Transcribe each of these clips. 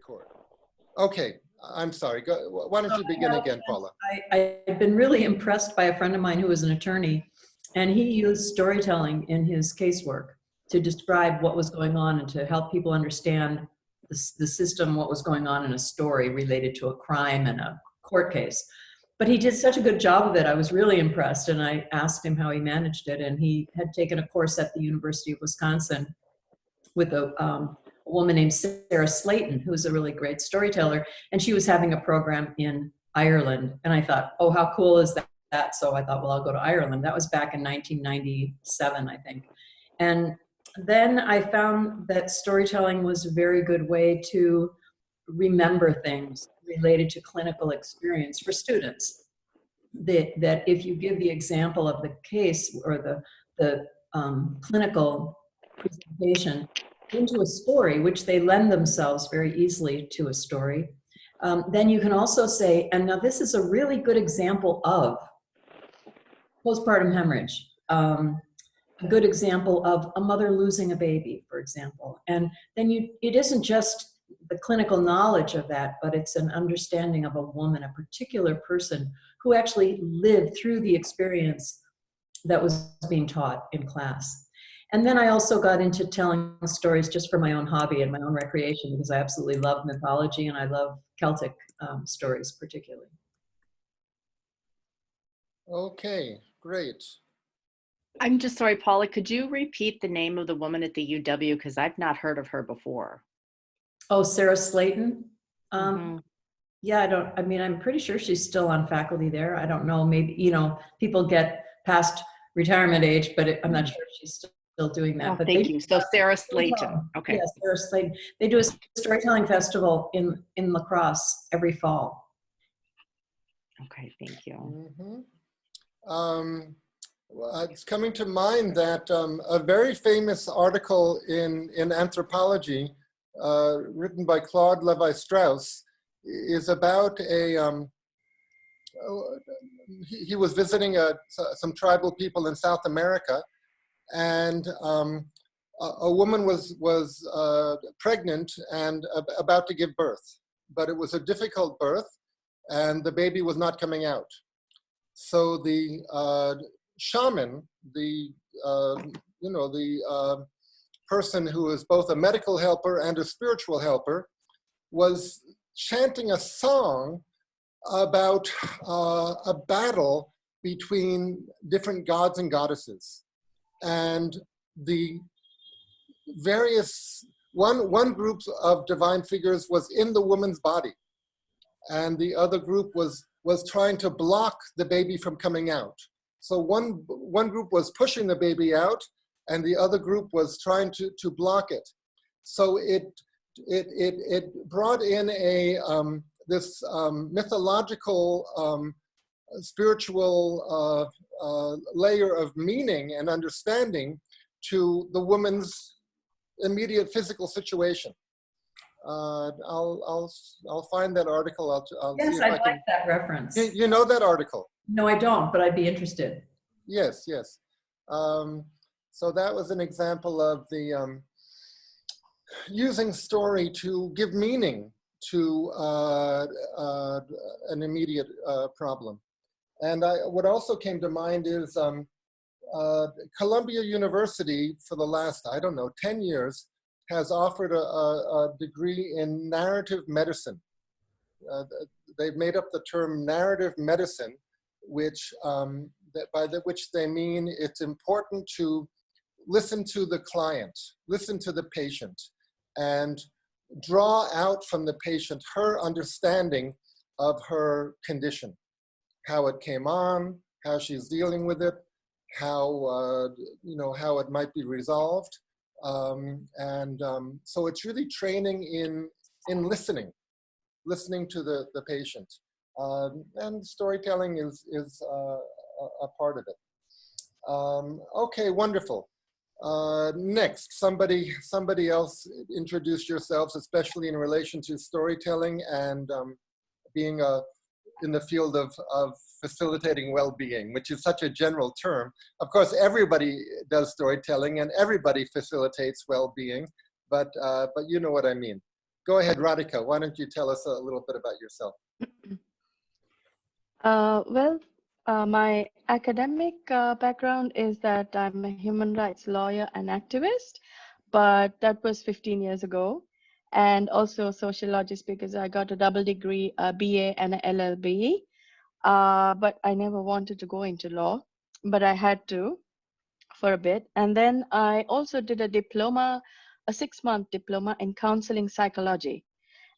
record. Okay, I'm sorry. Go, why don't you begin again, Paula? I've been really impressed by a friend of mine who was an attorney, and he used storytelling in his casework to describe what was going on and to help people understand the system, what was going on in a story related to a crime and a court case. But he did such a good job of it. I was really impressed, and I asked him how he managed it. And he had taken a course at the University of Wisconsin with a woman named Sarah Slayton, who's a really great storyteller. And she was having a program in Ireland. And I thought, oh, how cool is that? So I thought, well, I'll go to Ireland. That was back in 1997, I think. And then I found that storytelling was a very good way to remember things related to clinical experience for students. That if you give the example of the case or the clinical presentation into a story, which they lend themselves very easily to a story, then you can also say, and now this is a really good example of postpartum hemorrhage, a good example of a mother losing a baby, for example. And then it isn't just the clinical knowledge of that, but it's an understanding of a woman, a particular person who actually lived through the experience that was being taught in class. And then I also got into telling stories just for my own hobby and my own recreation, because I absolutely love mythology and I love Celtic stories particularly. Okay, great. I'm just sorry, Paula, could you repeat the name of the woman at the UW? Because I've not heard of her before. Oh, Sarah Slayton? Yeah, I'm pretty sure she's still on faculty there. I don't know, maybe, people get past retirement age, but I'm not sure if she's still doing that. Oh, but thank you. So Sarah Slayton, okay. Yeah, Sarah Slayton. They do a storytelling festival in La Crosse every fall. Okay, thank you. Well, it's coming to mind that a very famous article in Anthropology written by Claude Levi-Strauss is about he was visiting some tribal people in South America, and a woman was pregnant and about to give birth, but it was a difficult birth and the baby was not coming out. So the shaman, the person who is both a medical helper and a spiritual helper, was chanting a song about a battle between different gods and goddesses. And the various, one group of divine figures was in the woman's body, and the other group was trying to block the baby from coming out. So one group was pushing the baby out, and the other group was trying to block it. So it brought in this mythological, spiritual layer of meaning and understanding to the woman's immediate physical situation. I'll find that article. I'll yes, see if I like that reference. You know that article? No, I don't, but I'd be interested. Yes, yes. So that was an example of the using story to give meaning to an immediate problem. And what also came to mind is Columbia University for the last, 10 years, has offered a degree in narrative medicine. They've made up the term narrative medicine, which by which they mean it's important to listen to the client, listen to the patient, and draw out from the patient her understanding of her condition, how it came on, how she's dealing with it, how how it might be resolved. So it's really training in listening to the patient, and storytelling is a part of it. Okay, wonderful. Next, somebody else introduce yourselves, especially in relation to storytelling and being in the field of facilitating well-being, which is such a general term. Of course, everybody does storytelling and everybody facilitates well-being, but you know what I mean. Go ahead, Radhika. Why don't you tell us a little bit about yourself? My academic background is that I'm a human rights lawyer and activist, but that was 15 years ago. And also a sociologist because I got a double degree, a BA and an LLB. But I never wanted to go into law, but I had to for a bit. And then I also did a diploma, a 6-month diploma in counseling psychology.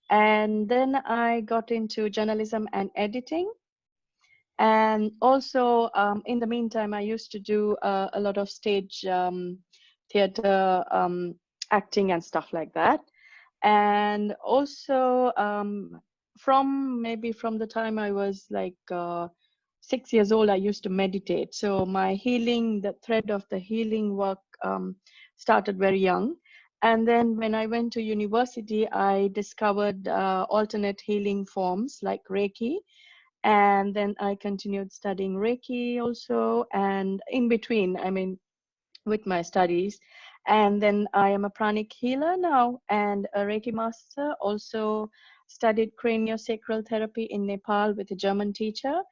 And then I got into journalism and editing. And also, in the meantime, I used to do a lot of stage theater acting and stuff like that. And also, from the time I was like 6 years old, I used to meditate. So my healing, the thread of the healing work started very young. And then when I went to university, I discovered alternate healing forms like Reiki. And then I continued studying Reiki also, and in between, I mean, with my studies. And then I am a pranic healer now and a Reiki master. Also studied craniosacral therapy in Nepal with a German teacher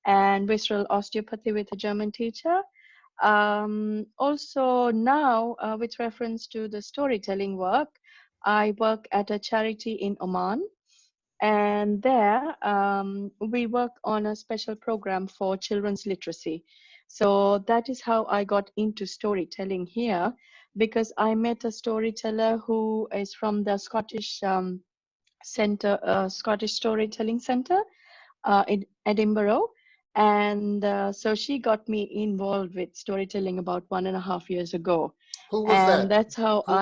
and visceral osteopathy with a German teacher. Also now, with reference to the storytelling work, I work at a charity in Oman. And there we work on a special program for children's literacy. So that is how I got into storytelling here, because I met a storyteller who is from the Scottish Scottish Storytelling Center in Edinburgh. And so she got me involved with storytelling about 1.5 years ago. Who was And that? that's how Who?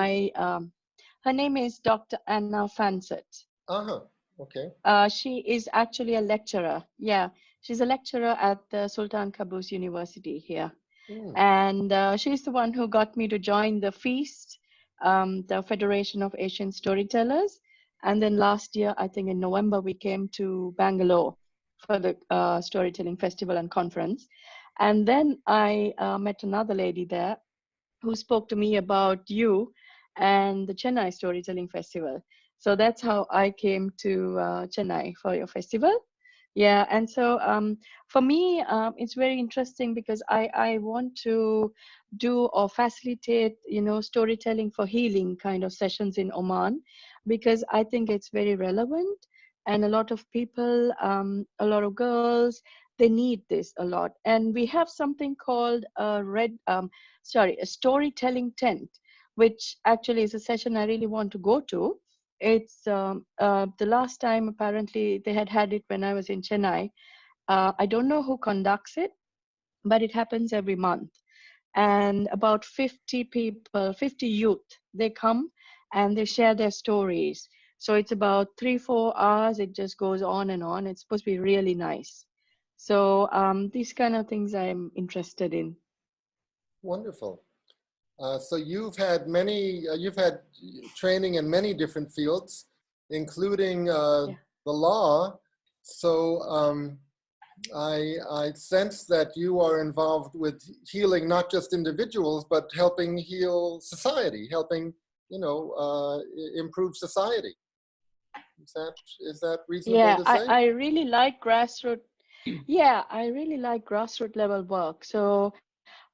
her name is Dr. Anna Fansett. Uh-huh. Okay. She is actually a lecturer. Yeah, she's a lecturer at the Sultan Qaboos University here. And she's the one who got me to join the FEAST, the Federation of Asian Storytellers. And then last year, I think in November, we came to Bangalore for the Storytelling Festival and Conference. And then I met another lady there who spoke to me about you and the Chennai Storytelling Festival. So that's how I came to Chennai for your festival. Yeah, and so for me, it's very interesting because I want to do or facilitate, storytelling for healing kind of sessions in Oman, because I think it's very relevant. And a lot of people, a lot of girls, they need this a lot. And we have something called a storytelling tent, which actually is a session I really want to go to. It's the last time apparently they had it when I was in Chennai. I don't know who conducts it, but it happens every month. And about 50 people, 50 youth, they come and they share their stories. So it's about 3-4 hours. It just goes on and on. It's supposed to be really nice. So these kind of things I'm interested in. Wonderful. So you've had training in many different fields, including the law. So I sense that you are involved with healing not just individuals, but helping heal society, helping improve society. Is that reasonable to say? I really like grassroots. Yeah, I really like grassroots level work. So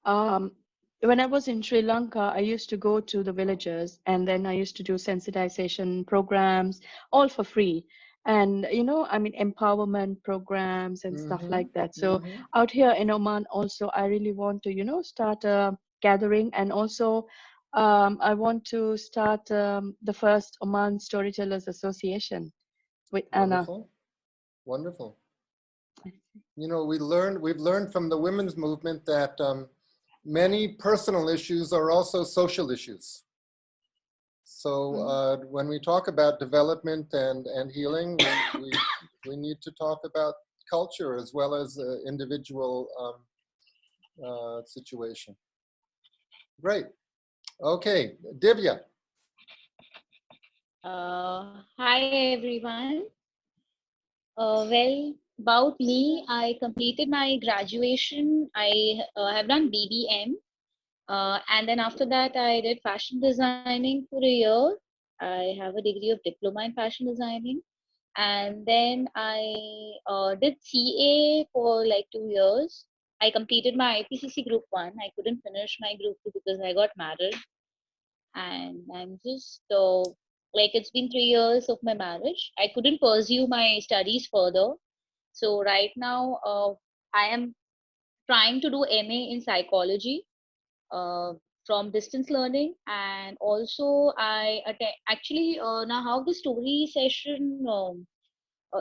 when I was in Sri Lanka, I used to go to the villages and then I used to do sensitization programs, all for free. And, empowerment programs and stuff like that. So out here in Oman also, I really want to, start a gathering. And also I want to start the first Oman Storytellers Association with Anna. Wonderful. We've learned from the women's movement that many personal issues are also social issues. So when we talk about development and healing, we need to talk about culture as well as individual situation. Great. Okay, Divya. Hi everyone. Well, about me, I completed my graduation. I have done BBM. And then after that, I did fashion designing for a year. I have a degree of diploma in fashion designing. And then I did CA for like 2 years. I completed my IPCC Group 1. I couldn't finish my Group 2 because I got married. And I'm just like, it's been 3 years of my marriage. I couldn't pursue my studies further. So right now, I am trying to do MA in psychology uh, from distance learning. And also I attend, actually, now how the story session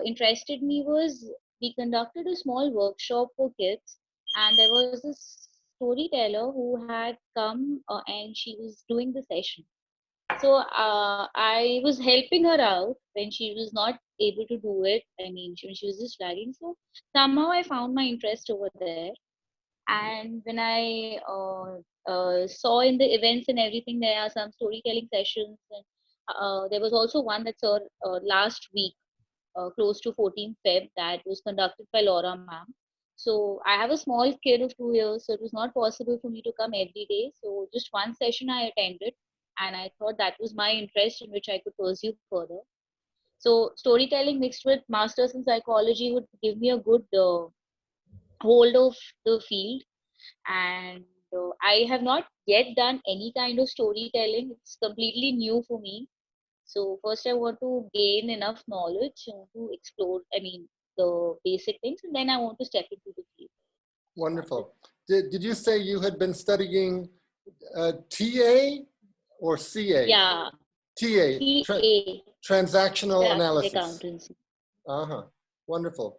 interested me was, we conducted a small workshop for kids, and there was this storyteller who had come, and she was doing the session. So I was helping her out when she was not able to do it. I mean, she was just lagging. So somehow I found my interest over there. And when I saw in the events and everything, there are some storytelling sessions. And there was also one that's last week, close to 14th Feb, that was conducted by Laura ma'am. So I have a small kid of 2 years, so it was not possible for me to come every day. So just one session I attended, and I thought that was my interest in which I could pursue further. So storytelling mixed with masters in psychology would give me a good hold of the field. And I have not yet done any kind of storytelling. It's completely new for me. So first I want to gain enough knowledge to explore, I mean, the basic things, and then I want to step into the field. Wonderful. Did you say you had been studying TA or CA? Yeah, TA, CA, transactional chartered analysis. accountancy. Uh-huh. Wonderful.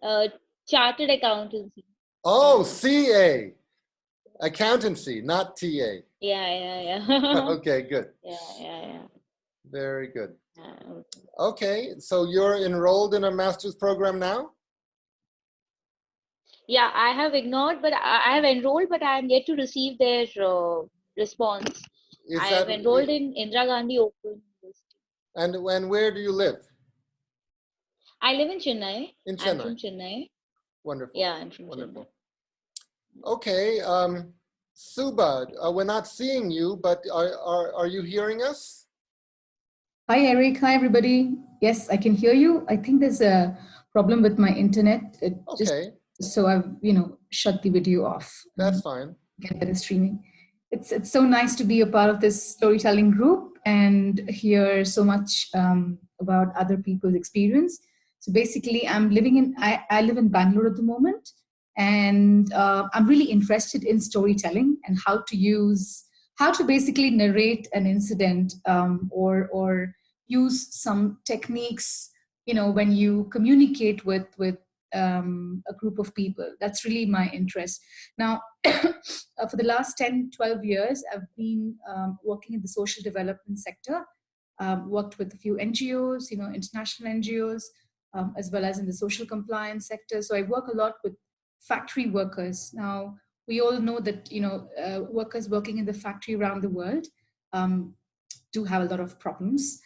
Chartered accountancy. Oh, Yeah. CA, accountancy, not TA. Yeah. Okay, good. Yeah. Very good. Okay. Okay, so you're enrolled in a master's program now? Yeah, I have ignored, but I have enrolled, but I am yet to receive their response. Is I that, have enrolled in Indira Gandhi Open University. and where do you live? I live in Chennai. In I'm Chennai. from Chennai. Wonderful. Yeah, I'm from Chennai. Wonderful. Okay, Suba, we're not seeing you, but are you hearing us? Hi, Eric. Hi, everybody. Yes, I can hear you. I think there's a problem with my internet. Okay, So I've, shut the video off. that's fine. Get better streaming. It's so nice to be a part of this storytelling group and hear so much about other people's experience. So basically, I live in Bangalore at the moment, and I'm really interested in storytelling and how to basically narrate an incident, or use some techniques, when you communicate with a group of people. That's really my interest. Now, for the last 10-12 years, I've been working in the social development sector, worked with a few NGOs, international NGOs, as well as in the social compliance sector. So I work a lot with factory workers. Now, we all know that, workers working in the factory around the world do have a lot of problems,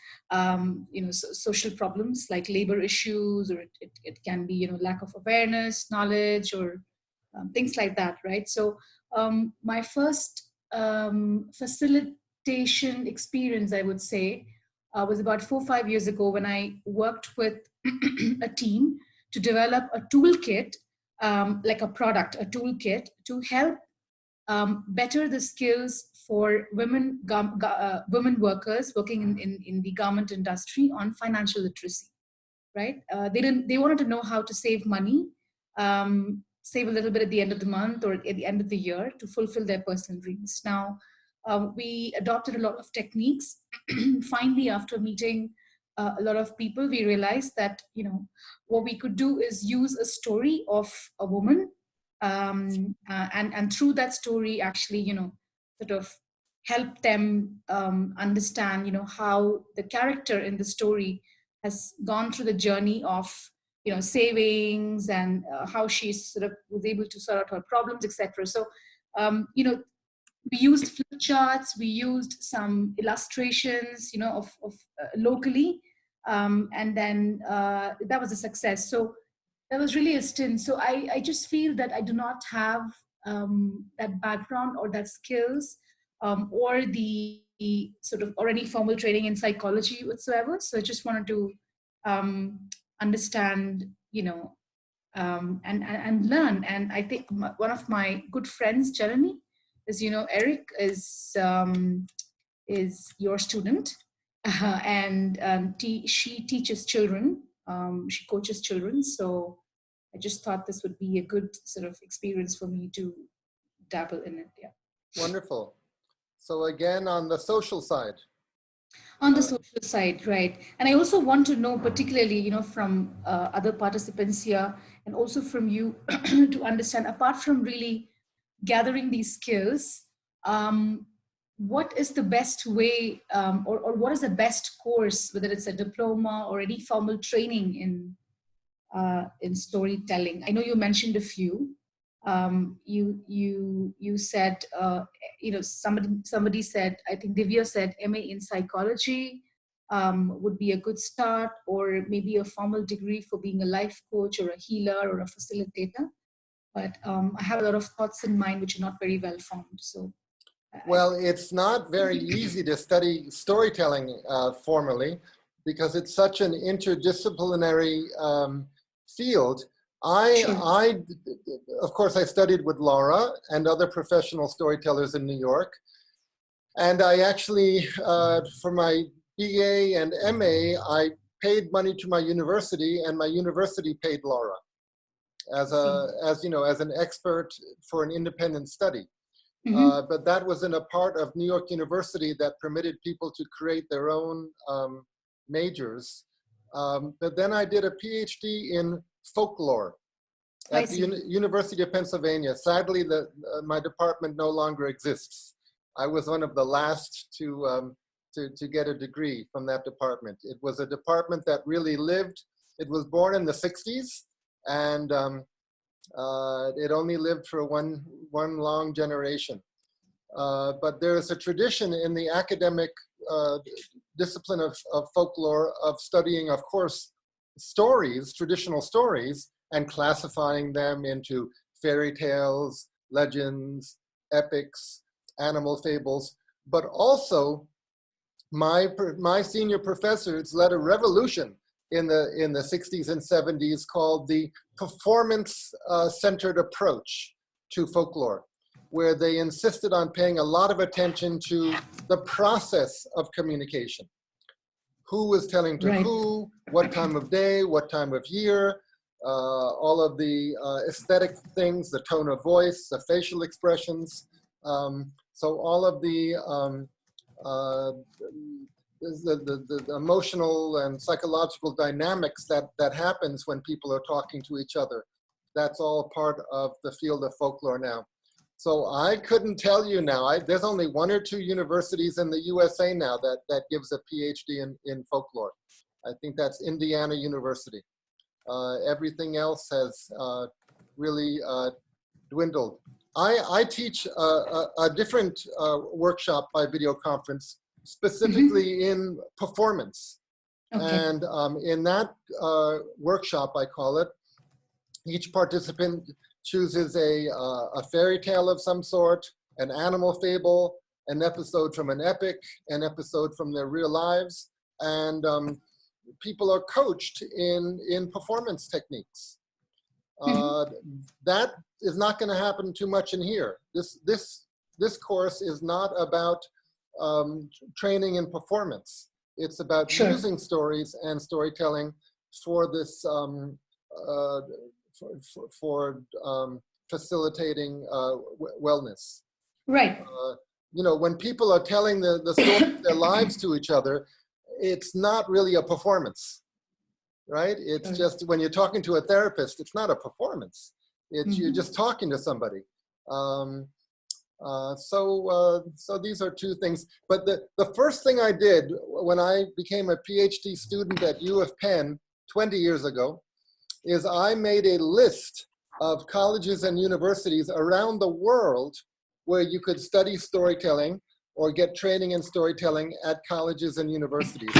social problems like labor issues, or it can be, lack of awareness, knowledge, or things like that, right? So my first facilitation experience, I would say, was about 4 or 5 years ago, when I worked with a team to develop a toolkit, like a product, a toolkit to help better the skills for women workers working in the garment industry on financial literacy, right? They wanted to know how to save money, save a little bit at the end of the month or at the end of the year to fulfill their personal dreams. Now, we adopted a lot of techniques. Finally, after meeting a lot of people, we realized that, what we could do is use a story of a woman, and through that story, actually, sort of help them understand, how the character in the story has gone through the journey of, savings, and how she sort of was able to sort out her problems, etc. So, we used flip charts, we used some illustrations, of locally, and then that was a success. So that was really a stint. So I just feel that I do not have that background or that skills, or the sort of, or any formal training in psychology whatsoever. So I just wanted to understand, and learn. And I think one of my good friends, Jeremy, is, Eric is your student, and she teaches children. She coaches children. So I just thought this would be a good sort of experience for me to dabble in it. Yeah. Wonderful. So again, on the social side. On the social side, right. And I also want to know, particularly, from other participants here, and also from you, to understand, apart from really gathering these skills, what is the best way, or what is the best course, whether it's a diploma or any formal training in storytelling? I know you mentioned a few. You said, somebody said, I think Divya said MA in psychology would be a good start, or maybe a formal degree for being a life coach or a healer or a facilitator. But I have a lot of thoughts in mind which are not very well formed. So, well, it's not very easy to study storytelling formally, because it's such an interdisciplinary field. Of course, I studied with Laura and other professional storytellers in New York. And I actually, for my BA and MA, I paid money to my university, and my university paid Laura as an expert for an independent study. But that was in a part of New York University that permitted people to create their own majors. But then I did a PhD in folklore at the University of Pennsylvania. Sadly, my department no longer exists. I was one of the last to get a degree from that department. It was a department that really lived. It was born in the 60s, and it only lived for one long generation. But there is a tradition in the academic discipline of folklore of studying, of course, stories, traditional stories, and classifying them into fairy tales, legends, epics, animal fables. But also, my senior professors led a revolution in the 60s and 70s called the performance-centered approach to folklore, where they insisted on paying a lot of attention to the process of communication. Who was telling to who, what time of day, what time of year, all of the aesthetic things, the tone of voice, the facial expressions. So all of the emotional and psychological dynamics that happens when people are talking to each other. That's all part of the field of folklore now. So I couldn't tell you now. There's only 1 or 2 universities in the USA now that gives a PhD in folklore. I think that's Indiana University. Everything else has really dwindled. I teach a different workshop by video conference, specifically in performance. And in that workshop, I call it, each participant chooses a fairy tale of some sort, an animal fable, an episode from an epic, an episode from their real lives, and people are coached in performance techniques. That is not going to happen too much in here. This course is not about training in performance. It's about using stories and storytelling for this for facilitating wellness. Right. When people are telling the story of their lives to each other, it's not really a performance, right? It's just when you're talking to a therapist, it's not a performance. It's you're just talking to somebody. So these are 2 things. But the first thing I did when I became a PhD student at U of Penn 20 years ago is I made a list of colleges and universities around the world where you could study storytelling or get training in storytelling at colleges and universities.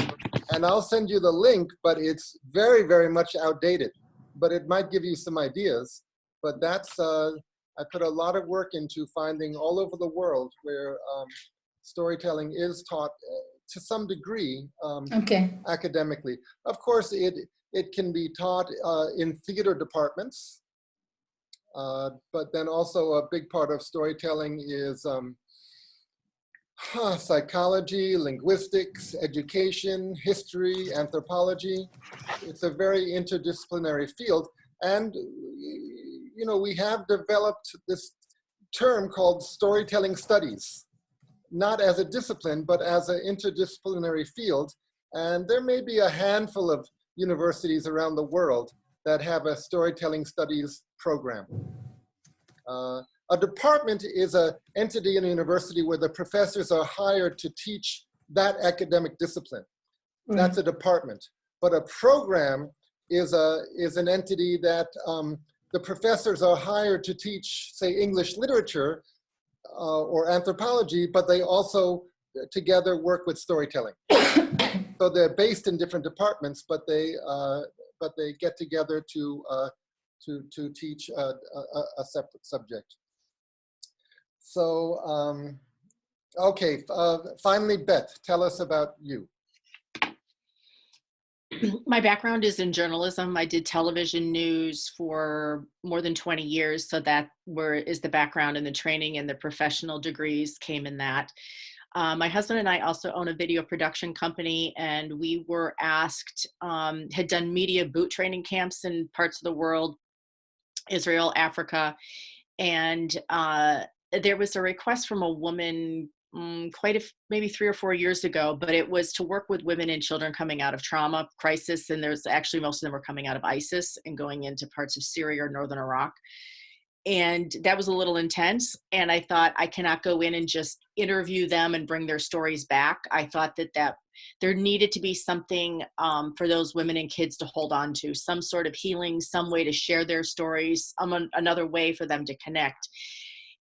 And I'll send you the link, but it's very, very much outdated. But it might give you some ideas. But that's, I put a lot of work into finding all over the world where storytelling is taught to some degree Okay. academically. Of course, it can be taught in theater departments, but then also a big part of storytelling is psychology, linguistics, education, history, anthropology. It's a very interdisciplinary field. And, you know, we have developed this term called storytelling studies, not as a discipline, but as an interdisciplinary field. And there may be a handful of universities around the world that have a storytelling studies program. A department is an entity in a university where the professors are hired to teach that academic discipline. Right. That's a department. But a program is an entity that the professors are hired to teach, say, English literature or anthropology, but they also together work with storytelling. So they're based in different departments, but they get together to teach a separate subject. So, okay, finally, Beth, tell us about you. My background is in journalism. I did television news for more than 20 years. So that is the background, and the training and the professional degrees came in that. My husband and I also own a video production company, and we were asked, had done media boot training camps in parts of the world, Israel, Africa, and there was a request from a woman maybe 3 or 4 years ago, but it was to work with women and children coming out of trauma, crisis, and there's actually most of them were coming out of ISIS and going into parts of Syria or northern Iraq. And that was a little intense. And I thought, I cannot go in and just interview them and bring their stories back. I thought that there needed to be something for those women and kids to hold on to, some sort of healing, some way to share their stories, another way for them to connect.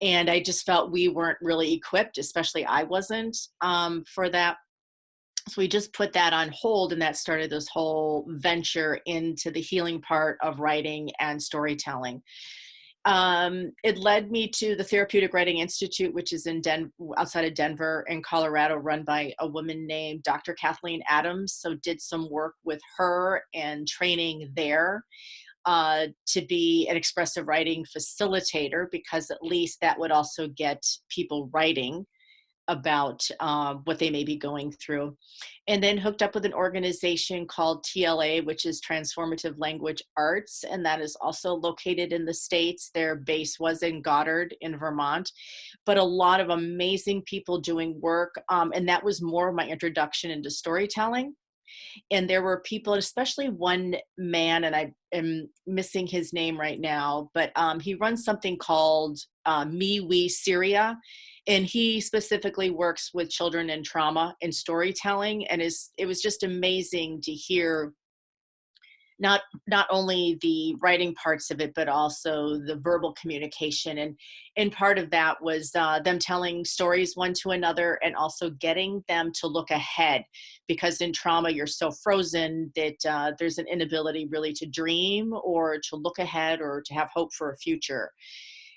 And I just felt we weren't really equipped, especially I wasn't, for that. So we just put that on hold, and that started this whole venture into the healing part of writing and storytelling. It led me to the Therapeutic Writing Institute, which is in outside of Denver in Colorado, run by a woman named Dr. Kathleen Adams. So did some work with her and training there to be an expressive writing facilitator, because at least that would also get people writing about what they may be going through. And then hooked up with an organization called TLA, which is Transformative Language Arts, and that is also located in the States. Their base was in Goddard in Vermont, but a lot of amazing people doing work, and that was more of my introduction into storytelling. And there were people, especially one man, and I am missing his name right now, but he runs something called Me, We, Syria. And he specifically works with children in trauma and storytelling. And it was just amazing to hear not only the writing parts of it, but also the verbal communication. And part of that was them telling stories one to another, and also getting them to look ahead, because in trauma, you're so frozen that there's an inability really to dream or to look ahead or to have hope for a future.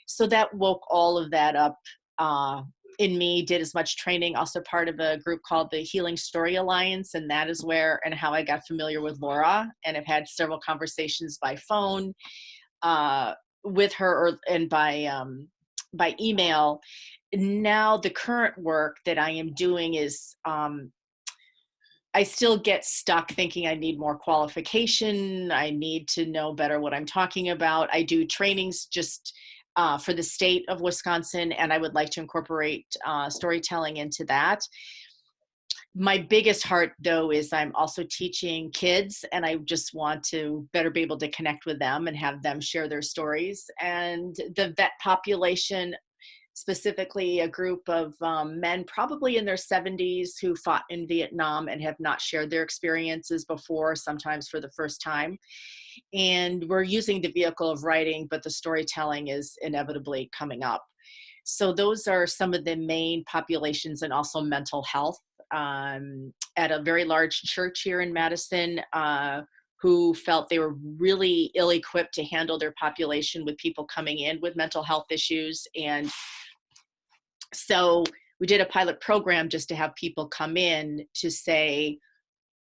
So that woke all of that up in me, did as much training, also part of a group called the Healing Story Alliance. And that is where and how I got familiar with Laura, and I've had several conversations by phone with her and by email. Now the current work that I am doing is, I still get stuck thinking I need more qualification. I need to know better what I'm talking about. I do trainings just for the state of Wisconsin, and I would like to incorporate storytelling into that. My biggest heart, though, is I'm also teaching kids, and I just want to better be able to connect with them and have them share their stories. And the vet population, specifically a group of men probably in their 70s who fought in Vietnam and have not shared their experiences before, sometimes for the first time. And we're using the vehicle of writing, but the storytelling is inevitably coming up. So those are some of the main populations, and also mental health. At a very large church here in Madison, who felt they were really ill-equipped to handle their population with people coming in with mental health issues. And so we did a pilot program just to have people come in to say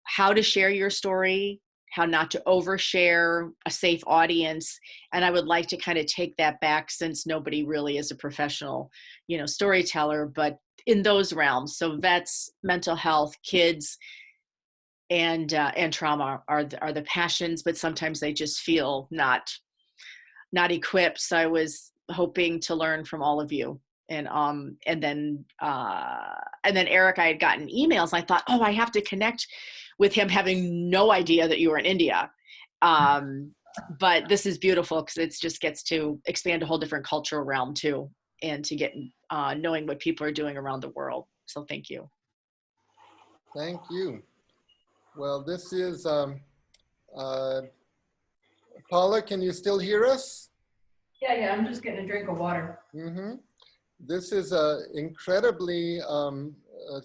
how to share your story, how not to overshare, a safe audience. And I would like to kind of take that back, since nobody really is a professional, storyteller, but in those realms. So vets, mental health, kids, and trauma are the passions, but sometimes they just feel not equipped. So I was hoping to learn from all of you. And then Eric, I had gotten emails. I thought, I have to connect with him, having no idea that you were in India. But this is beautiful, because it just gets to expand a whole different cultural realm too, and to get knowing what people are doing around the world. So thank you. Thank you. Well, this is, Paula, can you still hear us? Yeah, I'm just getting a drink of water. Mm-hmm. This is an incredibly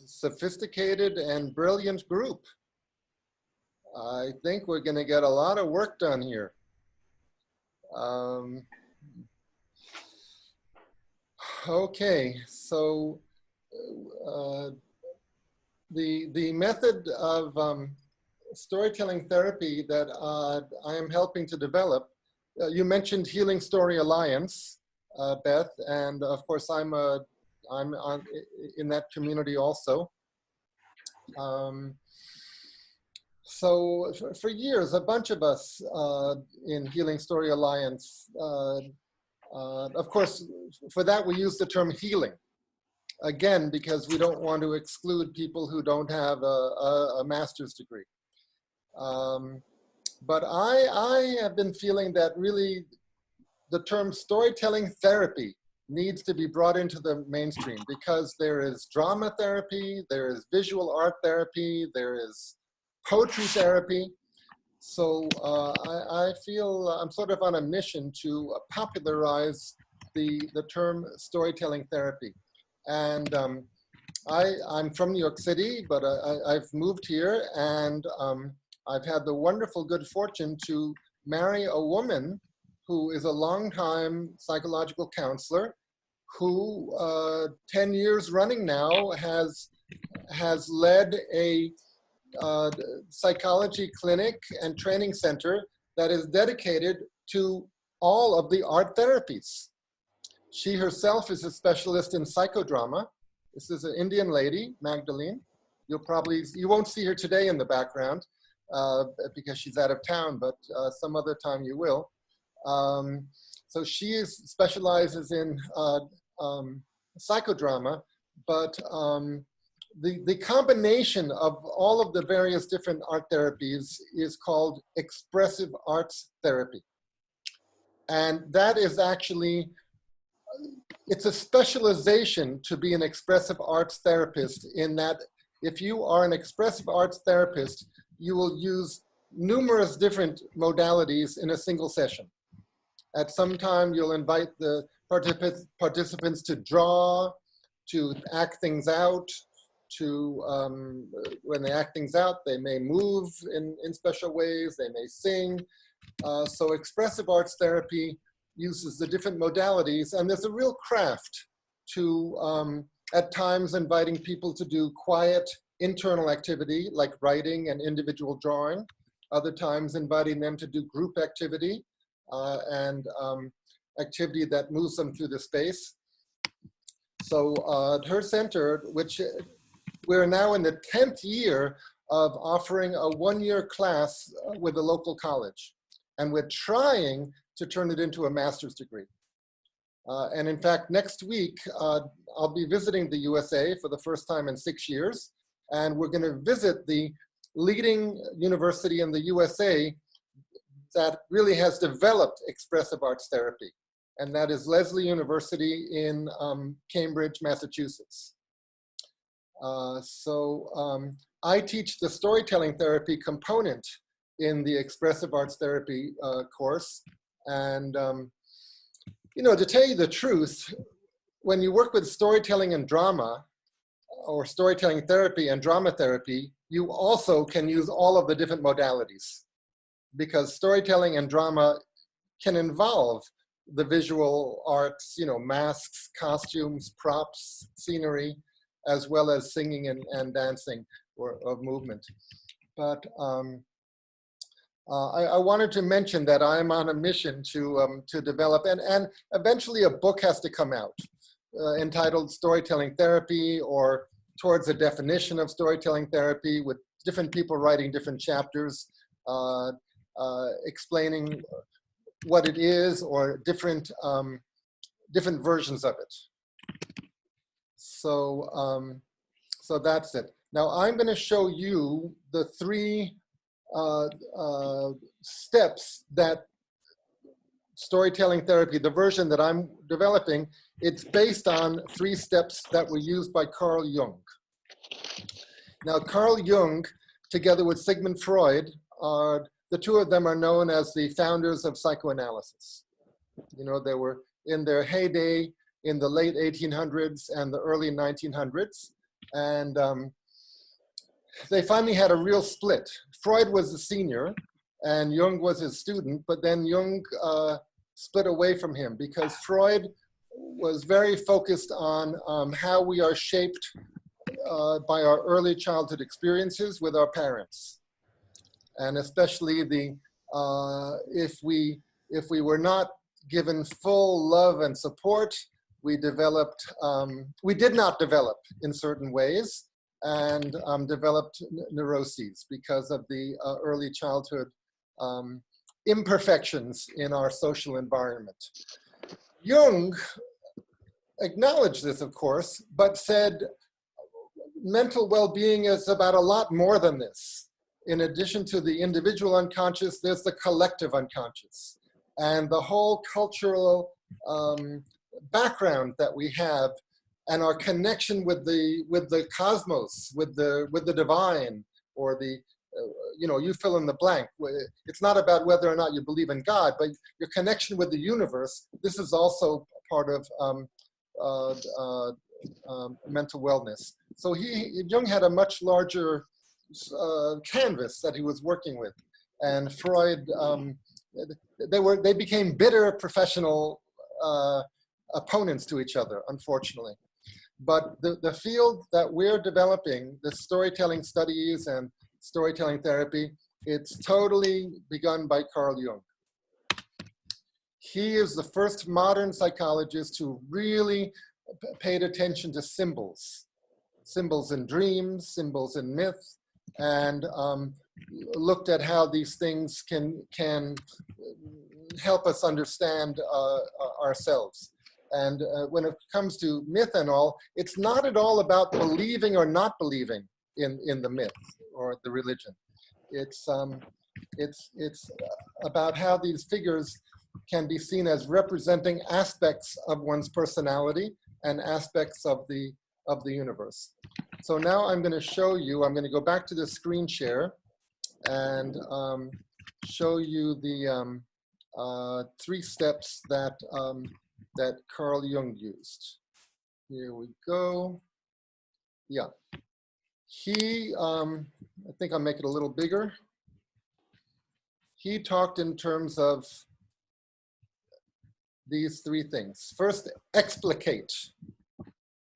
sophisticated and brilliant group. I think we're going to get a lot of work done here. Okay, so the method of storytelling therapy that I am helping to develop, you mentioned Healing Story Alliance, Beth, and of course I'm in that community also. So for years, a bunch of us in Healing Story Alliance, of course, for that we use the term healing. Again, because we don't want to exclude people who don't have a master's degree. But I have been feeling that really the term storytelling therapy needs to be brought into the mainstream, because there is drama therapy, there is visual art therapy, there is poetry therapy. So I feel I'm sort of on a mission to popularize the term storytelling therapy. And I'm from New York City, but I've moved here, and I've had the wonderful good fortune to marry a woman who is a longtime psychological counselor, who 10 years running now has led a psychology clinic and training center that is dedicated to all of the art therapies. She herself is a specialist in psychodrama. This is an Indian lady, Magdalene. You won't see her today in the background because she's out of town, but some other time you will. So she specializes in psychodrama, but the combination of all of the various different art therapies is called expressive arts therapy. And that is actually, it's a specialization to be an expressive arts therapist, in that if you are an expressive arts therapist, you will use numerous different modalities in a single session. At some time, you'll invite the participants to draw, to act things out, when they act things out, they may move in special ways, they may sing. So expressive arts therapy uses the different modalities, and there's a real craft to, at times, inviting people to do quiet internal activity like writing and individual drawing, other times inviting them to do group activity and activity that moves them through the space. So at her center, which we're now in the 10th year of offering a one-year class with a local college, and we're trying to turn it into a master's degree. And in fact, next week, I'll be visiting the USA for the first time in 6 years, and we're gonna visit the leading university in the USA that really has developed expressive arts therapy, and that is Lesley University in Cambridge, Massachusetts. I teach the storytelling therapy component in the expressive arts therapy course. And, to tell you the truth, when you work with storytelling and drama, or storytelling therapy and drama therapy, you also can use all of the different modalities, because storytelling and drama can involve the visual arts, masks, costumes, props, scenery. as well as singing and dancing or movement. But I wanted to mention that I'm on a mission to develop, and eventually a book has to come out entitled Storytelling Therapy, or Towards a Definition of Storytelling Therapy, with different people writing different chapters, explaining what it is, or different versions of it. So, so that's it. Now I'm going to show you the three steps that storytelling therapy, the version that I'm developing, it's based on 3 steps that were used by Carl Jung. Now, Carl Jung, together with Sigmund Freud, the 2 of them are known as the founders of psychoanalysis. You know, they were in their heyday in the late 1800s and the early 1900s. And they finally had a real split. Freud was the senior and Jung was his student, but then Jung split away from him because Freud was very focused on how we are shaped by our early childhood experiences with our parents. And especially if we were not given full love and support, we did not develop in certain ways, and developed neuroses because of the early childhood imperfections in our social environment. Jung acknowledged this, of course, but said mental well-being is about a lot more than this. In addition to the individual unconscious, there's the collective unconscious. And the whole cultural background that we have, and our connection with the cosmos, with the divine, or the you know, you fill in the blank. It's not about whether or not you believe in God, but your connection with the universe. This is also part of mental wellness. So Jung had a much larger canvas that he was working with, and Freud. They became bitter professional opponents to each other, unfortunately. But the field that we're developing, the storytelling studies and storytelling therapy, it's totally begun by Carl Jung. He is the first modern psychologist who really paid attention to symbols in dreams, symbols in myth, and looked at how these things can help us understand ourselves. And when it comes to myth and all, it's not at all about believing or not believing in the myth or the religion. It's about how these figures can be seen as representing aspects of one's personality and aspects of the universe. So now I'm going to show you, I'm going to go back to the screen share and show you the 3 steps that Carl Jung used. Here we go. Yeah. He, I think I'll make it a little bigger. He talked in terms of these 3 things. First, explicate.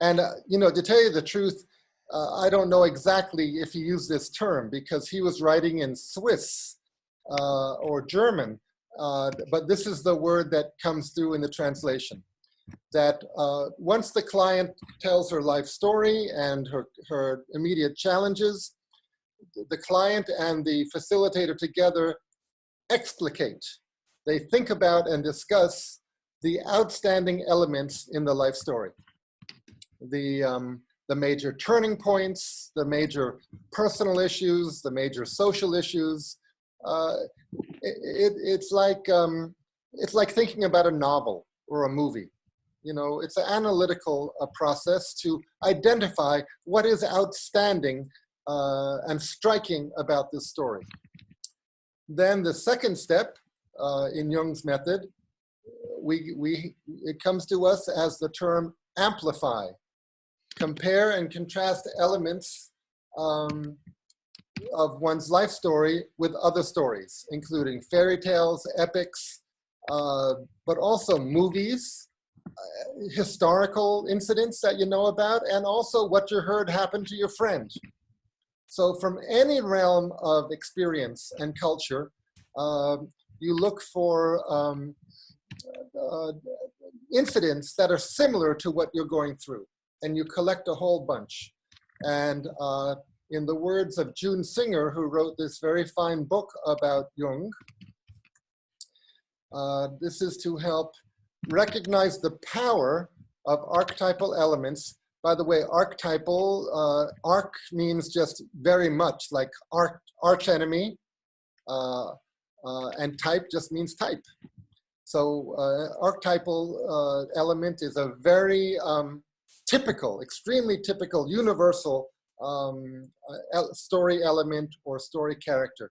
And, you know, to tell you the truth, I don't know exactly if he used this term because he was writing in Swiss or German, but this is the word that comes through in the translation. That once the client tells her life story and her immediate challenges, the client and the facilitator together explicate. They think about and discuss the outstanding elements in the life story. The major turning points, the major personal issues, the major social issues. It's like thinking about a novel or a movie. You know, it's an analytical process to identify what is outstanding and striking about this story. Then the second step in Jung's method, it comes to us as the term amplify. Compare and contrast elements of one's life story with other stories, including fairy tales, epics, but also movies, historical incidents that you know about, and also what you heard happened to your friend. So from any realm of experience and culture, you look for incidents that are similar to what you're going through, and you collect a whole bunch. And in the words of June Singer, who wrote this very fine book about Jung, this is to help recognize the power of archetypal elements. By the way, archetypal, arch means just very much, like arch enemy, and type just means type. So archetypal element is a very typical, extremely typical, universal story element or story character.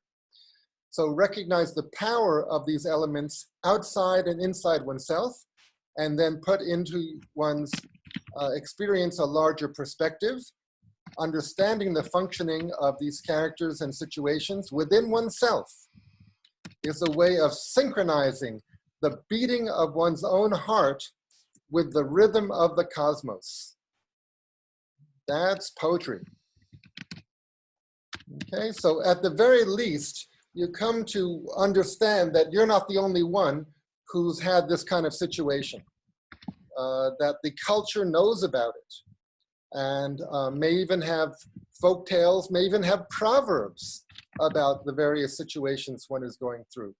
So recognize the power of these elements outside and inside oneself, and then put into one's experience a larger perspective, understanding the functioning of these characters and situations within oneself is a way of synchronizing the beating of one's own heart with the rhythm of the cosmos. That's poetry. Okay, so at the very least, you come to understand that you're not the only one who's had this kind of situation, that the culture knows about it, and may even have folk tales, may even have proverbs about the various situations one is going through.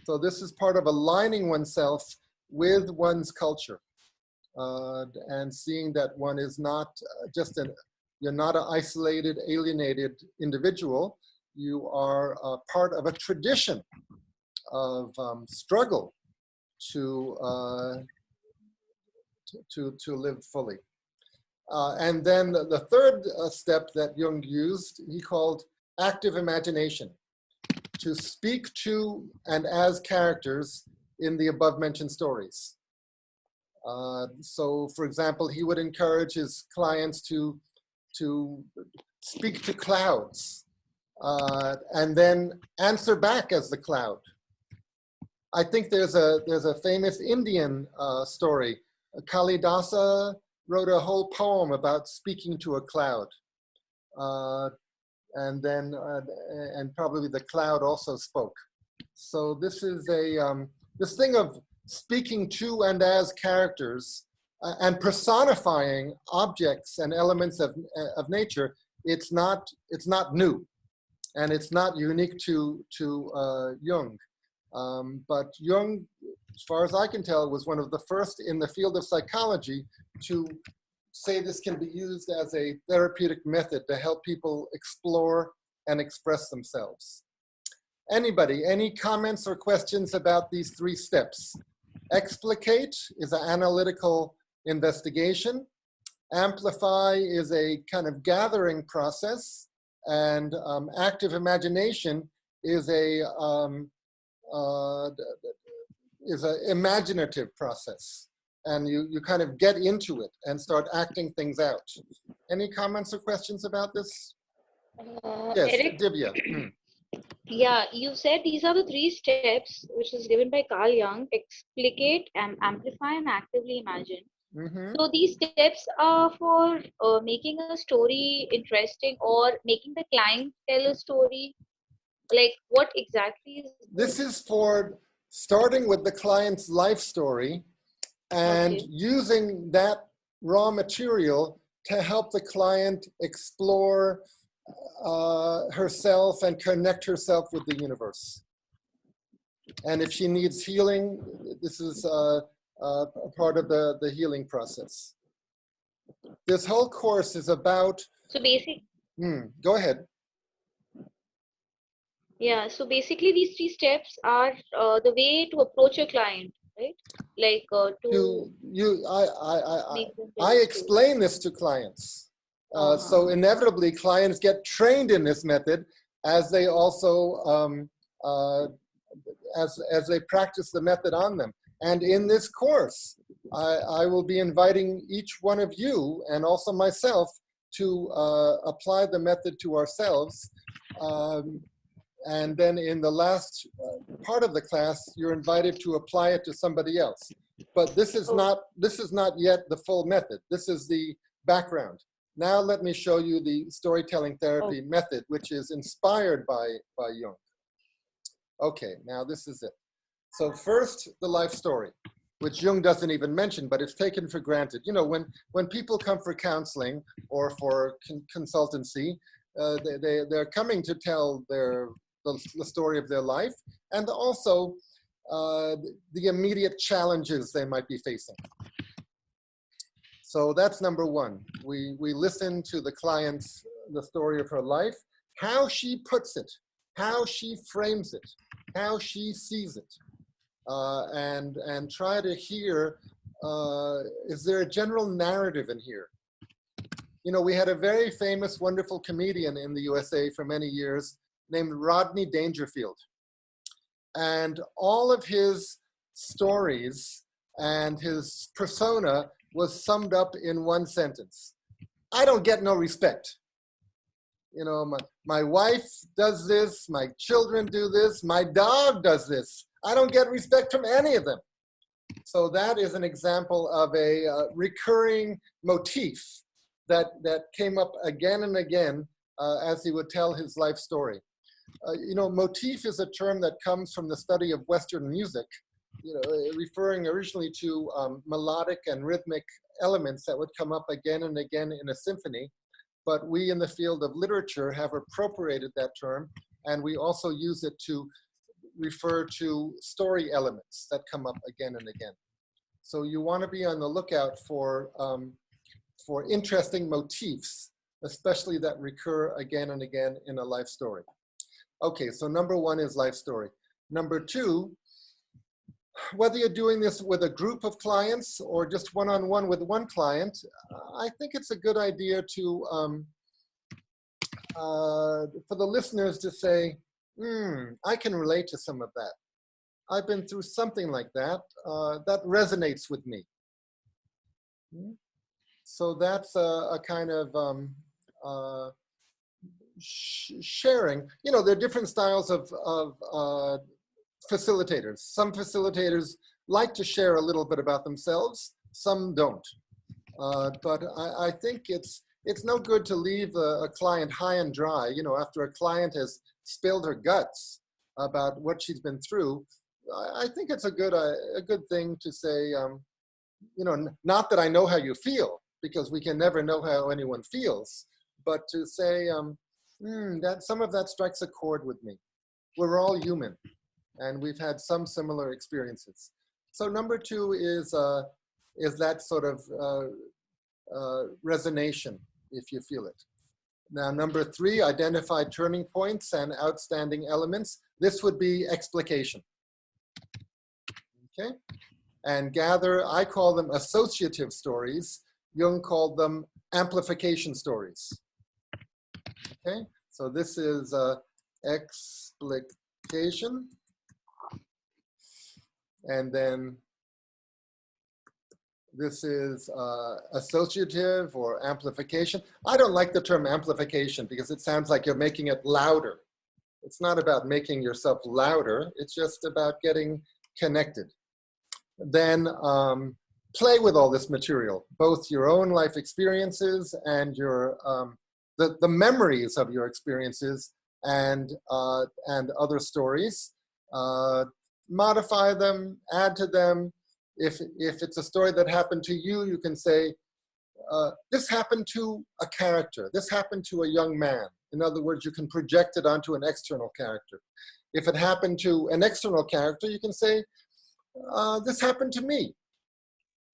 So this is part of aligning oneself with one's culture, and seeing that one is not just you're not an isolated, alienated individual. You are part of a tradition of struggle to live fully. And then the third step that Jung used, he called active imagination, to speak to and as characters in the above mentioned stories. So for example, he would encourage his clients to speak to clouds, and then answer back as the cloud. I think there's a famous Indian story. Kalidasa wrote a whole poem about speaking to a cloud, and then and probably the cloud also spoke. So this is this thing of speaking to and as characters and personifying objects and elements of nature. It's not new. And it's not unique to Jung. But Jung, as far as I can tell, was one of the first in the field of psychology to say this can be used as a therapeutic method to help people explore and express themselves. Anybody, any comments or questions about these three steps? Explicate is an analytical investigation. Amplify is a kind of gathering process. And active imagination is an imaginative process, and you kind of get into it and start acting things out. Any comments or questions about this? Yes, Eric, Divya. yeah, you said these are the 3 steps which is given by Carl Jung: explicate, amplify, and actively imagine. Mm-hmm. So these steps are for making a story interesting or making the client tell a story. Like, what exactly is This is for starting with the client's life story and using that raw material to help the client explore herself and connect herself with the universe. And if she needs healing, this is a part of the healing process. This whole course is about... So basic. Go ahead. Yeah, so basically these 3 steps are the way to approach a client, right? Like I explain this to clients. So inevitably clients get trained in this method as they also, as they practice the method on them. And in this course, I will be inviting each one of you and also myself to apply the method to ourselves. And then in the last part of the class, you're invited to apply it to somebody else. But this is not yet the full method. This is the background. Now let me show you the storytelling therapy method, which is inspired by Jung. Okay, now this is it. So first, the life story, which Jung doesn't even mention, but it's taken for granted. You know, when people come for counseling or for consultancy, they're coming to tell the story of their life, and also the immediate challenges they might be facing. So that's number one. We listen to the client's, the story of her life, how she puts it, how she frames it, how she sees it, and try to hear, is there a general narrative in here? You know, we had a very famous, wonderful comedian in the USA for many years named Rodney Dangerfield. And all of his stories and his persona was summed up in one sentence. I don't get no respect. You know, my wife does this, my children do this, my dog does this. I don't get respect from any of them. So that is an example of a recurring motif that came up again and again as he would tell his life story. You know, motif is a term that comes from the study of Western music, you know, referring originally to melodic and rhythmic elements that would come up again and again in a symphony. But we in the field of literature have appropriated that term, and we also use it to refer to story elements that come up again and again. So you want to be on the lookout for interesting motifs, especially that recur again and again in a life story. Okay, so number one is life story. Number two, whether you're doing this with a group of clients or just one-on-one with one client, I think it's a good idea to, for the listeners to say, I can relate to some of that. I've been through something like that. That resonates with me. So that's a kind of sharing. You know, there are different styles of facilitators. Some facilitators like to share a little bit about themselves, some don't. But I think it's no good to leave a client high and dry. You know, after a client has spilled her guts about what she's been through, I think it's a good thing to say, you know, not that I know how you feel, because we can never know how anyone feels, but to say that some of that strikes a chord with me. We're all human, and we've had some similar experiences. So number two is that sort of resonation, if you feel it. Now, number three, identify turning points and outstanding elements. This would be explication. Okay? And gather, I call them associative stories. Jung called them amplification stories. Okay? So this is explication. And then this is associative or amplification. I don't like the term amplification because it sounds like you're making it louder. It's not about making yourself louder. It's just about getting connected. Then play with all this material, both your own life experiences and your the memories of your experiences and other stories. Modify them, add to them. If it's a story that happened to you, you can say, this happened to a character. This happened to a young man. In other words, you can project it onto an external character. If it happened to an external character, you can say, this happened to me.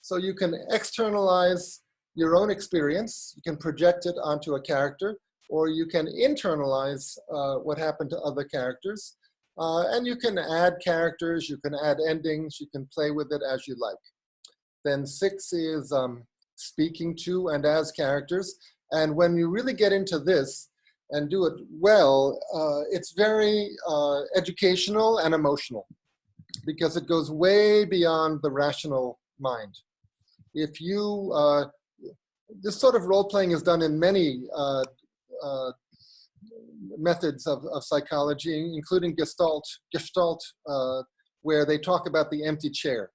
So you can externalize your own experience. You can project it onto a character, or you can internalize what happened to other characters. And you can add characters, you can add endings, you can play with it as you like. Then 6 is speaking to and as characters. And when you really get into this and do it well, it's very educational and emotional, because it goes way beyond the rational mind. If you, this sort of role-playing is done in many methods of psychology, including Gestalt, where they talk about the empty chair.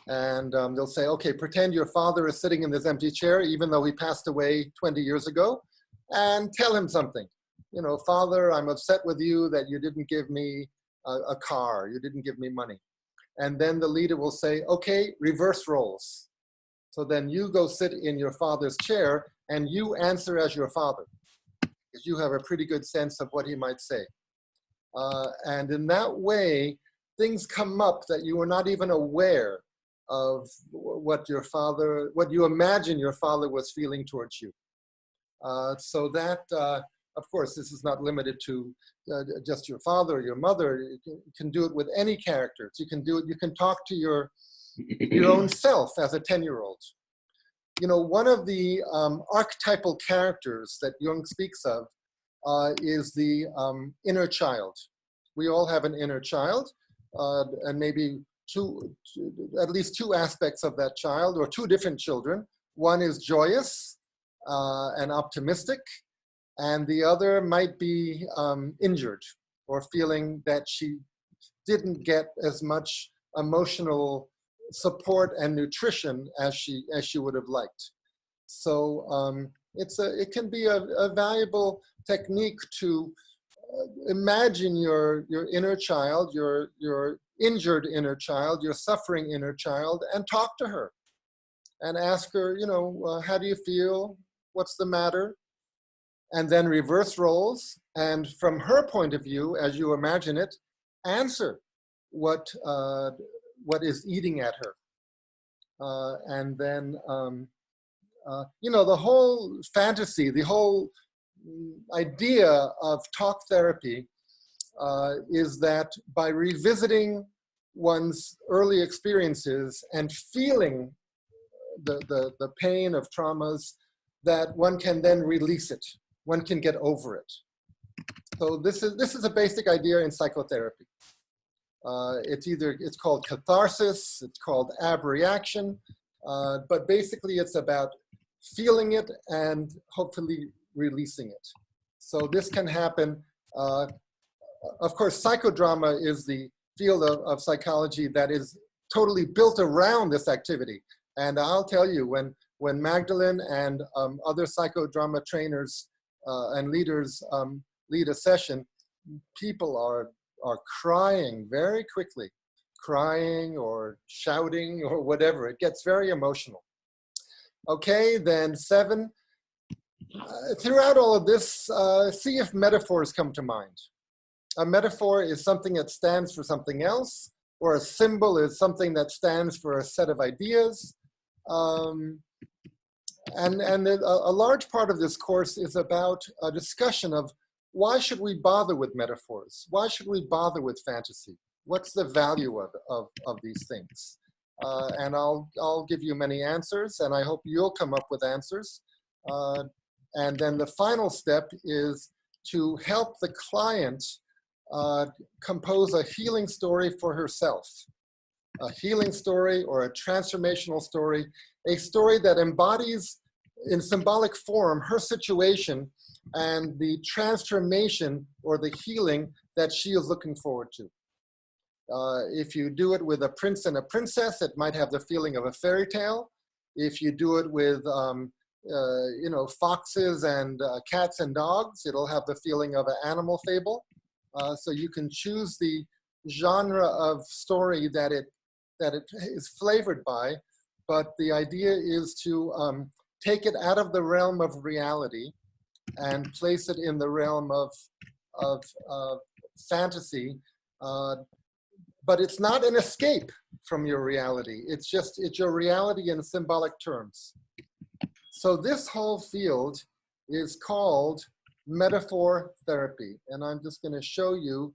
And they'll say, okay, pretend your father is sitting in this empty chair, even though he passed away 20 years ago, and tell him something. You know, Father, I'm upset with you that you didn't give me a car, you didn't give me money. And then the leader will say, okay, reverse roles. So then you go sit in your father's chair and you answer as your father, because you have a pretty good sense of what he might say. And in that way, things come up that you were not even aware of what you imagine your father was feeling towards you. So that, of course, this is not limited to just your father or your mother. You can do it with any characters. You can do it, you can talk to your own self as a 10-year-old. You know, one of the archetypal characters that Jung speaks of is the inner child. We all have an inner child, and maybe at least two aspects of that child, or two different children. One is joyous and optimistic, and the other might be injured or feeling that she didn't get as much emotional support and nutrition as she would have liked. So it can be a valuable technique to imagine your inner child, your injured inner child, your suffering inner child, and talk to her and ask her, you know, how do you feel? What's the matter? And then reverse roles, and from her point of view, as you imagine it, answer what is eating at her. And then, you know, the whole fantasy, the whole idea of talk therapy is that by revisiting one's early experiences and feeling the pain of traumas, that one can then release it. One can get over it. So this is a basic idea in psychotherapy. It's called catharsis, it's called abreaction, but basically it's about feeling it and hopefully releasing it. So this can happen. Of course, psychodrama is the field of psychology that is totally built around this activity. And I'll tell you, when Magdalene and other psychodrama trainers and leaders lead a session, people are crying very quickly, crying or shouting or whatever. It gets very emotional. Okay, then 7. Throughout all of this, see if metaphors come to mind. A metaphor is something that stands for something else, or a symbol is something that stands for a set of ideas. And a large part of this course is about a discussion of why should we bother with metaphors? Why should we bother with fantasy? What's the value of these things? And I'll give you many answers, and I hope you'll come up with answers. And then the final step is to help the client compose a healing story for herself. A healing story or a transformational story, a story that embodies in symbolic form her situation and the transformation or the healing that she is looking forward to. If you do it with a prince and a princess, it might have the feeling of a fairy tale. If you do it with you know, foxes and cats and dogs, it'll have the feeling of an animal fable. So you can choose the genre of story that it is flavored by, but the idea is to take it out of the realm of reality and place it in the realm of fantasy. But it's not an escape from your reality. It's your reality in symbolic terms. So this whole field is called metaphor therapy. And I'm just going to show you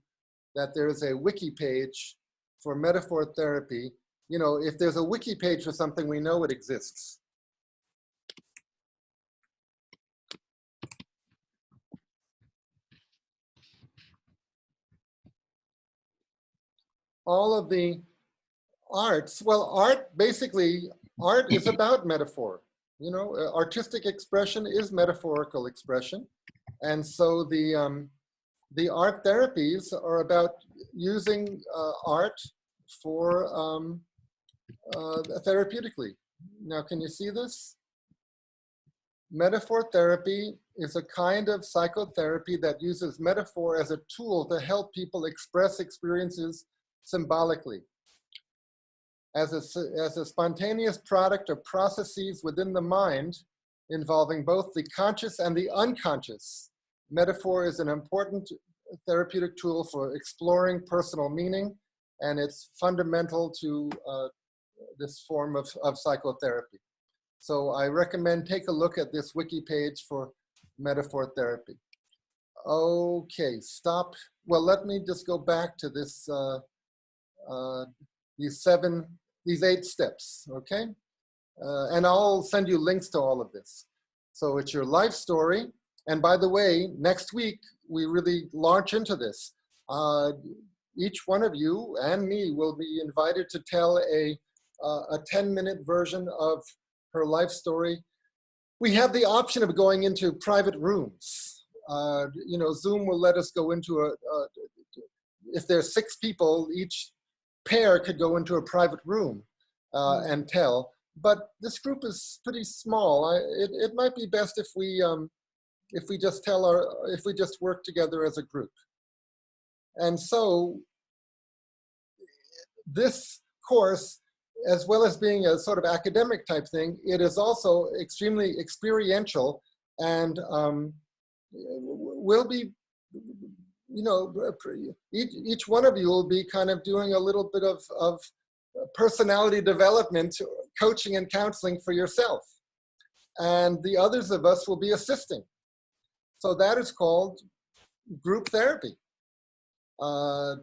that there's a wiki page for metaphor therapy. You know, if there's a wiki page for something, we know it exists. All of the arts, well, art is about metaphor. You know, artistic expression is metaphorical expression. And so the art therapies are about using art for therapeutically. Now, can you see this? Metaphor therapy is a kind of psychotherapy that uses metaphor as a tool to help people express experiences symbolically. As a spontaneous product of processes within the mind involving both the conscious and the unconscious, metaphor is an important therapeutic tool for exploring personal meaning, and it's fundamental to this form of psychotherapy. So I recommend take a look at this wiki page for metaphor therapy. Okay, stop. Well, let me just go back to this, these 8 steps, okay? And I'll send you links to all of this. So it's your life story. And by the way, next week, we really launch into this. Each one of you and me will be invited to tell a 10-minute version of her life story. We have the option of going into private rooms. You know, Zoom will let us go into if there's 6 people, each pair could go into a private room and tell. But this group is pretty small. It might be best if we just work together as a group. And so this course, as well as being a sort of academic type thing, it is also extremely experiential, and will be, you know, each one of you will be kind of doing a little bit of personality development, coaching and counseling for yourself. And the others of us will be assisting. So that is called group therapy. We're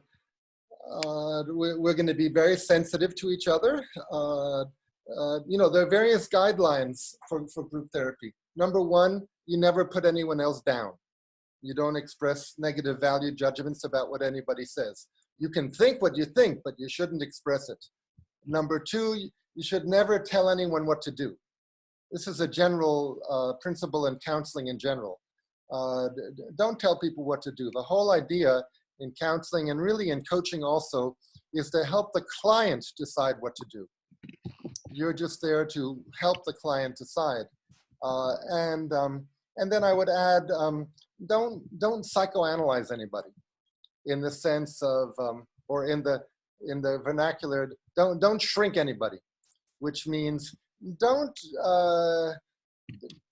going to be very sensitive to each other. You know, there are various guidelines for group therapy. Number 1, you never put anyone else down. You don't express negative value judgments about what anybody says. You can think what you think, but you shouldn't express it. Number 2, you should never tell anyone what to do. This is a general principle in counseling in general. Don't tell people what to do. The whole idea in counseling, and really in coaching also, is to help the client decide what to do. You're just there to help the client decide. And then I would add, don't psychoanalyze anybody, in the sense of, or in the vernacular, don't shrink anybody, which means don't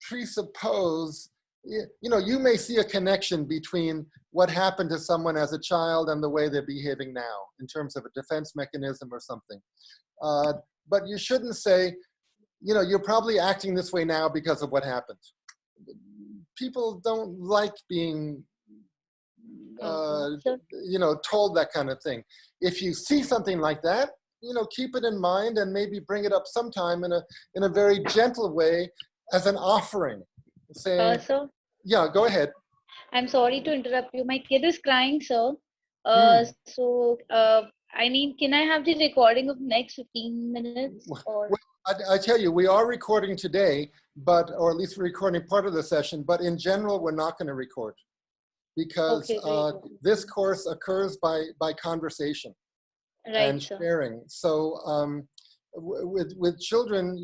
presuppose. You know, you may see a connection between what happened to someone as a child and the way they're behaving now in terms of a defense mechanism or something. But you shouldn't say, you know, you're probably acting this way now because of what happened. People don't like being, you know, told that kind of thing. If you see something like that, you know, keep it in mind and maybe bring it up sometime in a very gentle way as an offering. Saying, sir, yeah, go ahead. I'm sorry to interrupt you. My kid is crying, sir. So, I mean, can I have the recording of next 15 minutes? Or? Well, I tell you, we are recording today, or at least we're recording part of the session, but in general, we're not going to record, because this course occurs by conversation and sharing. So with children,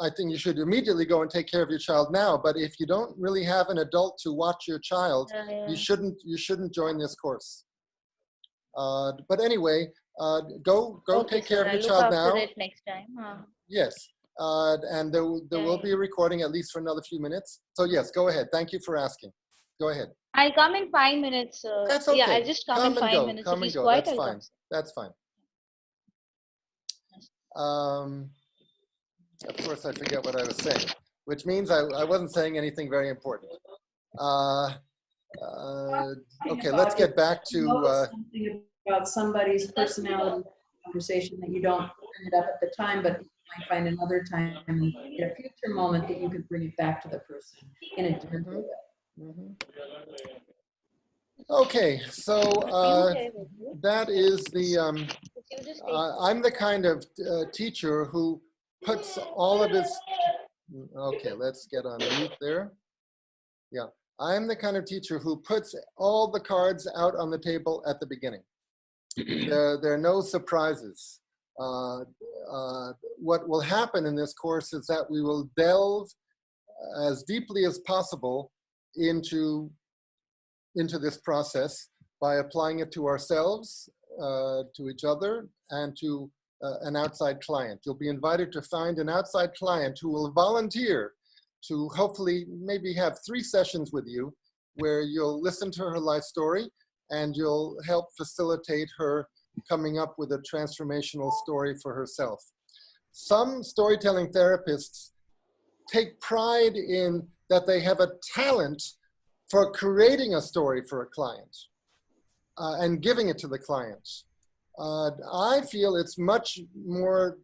I think you should immediately go and take care of your child now. But if you don't really have an adult to watch your child, you shouldn't join this course. But anyway, go take care of your child now. It next time. Yes, and there will be a recording at least for another few minutes. So yes, go ahead. Thank you for asking. Go ahead. I'll come in 5 minutes. That's okay. Yeah, I'll just come in 5 minutes. Come and go. That's fine. That's fine. Of course, I forget what I was saying, which means I wasn't saying anything very important. Okay, let's get back to something about somebody's personality conversation that you don't bring it up at the time, but you might find another time in a future moment that you could bring it back to the person in a different way. Okay, so that is the, I'm the kind of teacher who puts all of his, okay, let's get on mute there. Yeah, I'm the kind of teacher who puts all the cards out on the table at the beginning. There are no surprises. what will happen in this course is that we will delve as deeply as possible into this process by applying it to ourselves, to each other, and to an outside client. You'll be invited to find an outside client who will volunteer to hopefully maybe have 3 sessions with you where you'll listen to her life story and you'll help facilitate her coming up with a transformational story for herself. Some storytelling therapists take pride in that they have a talent for creating a story for a client and giving it to the client. I feel it's much more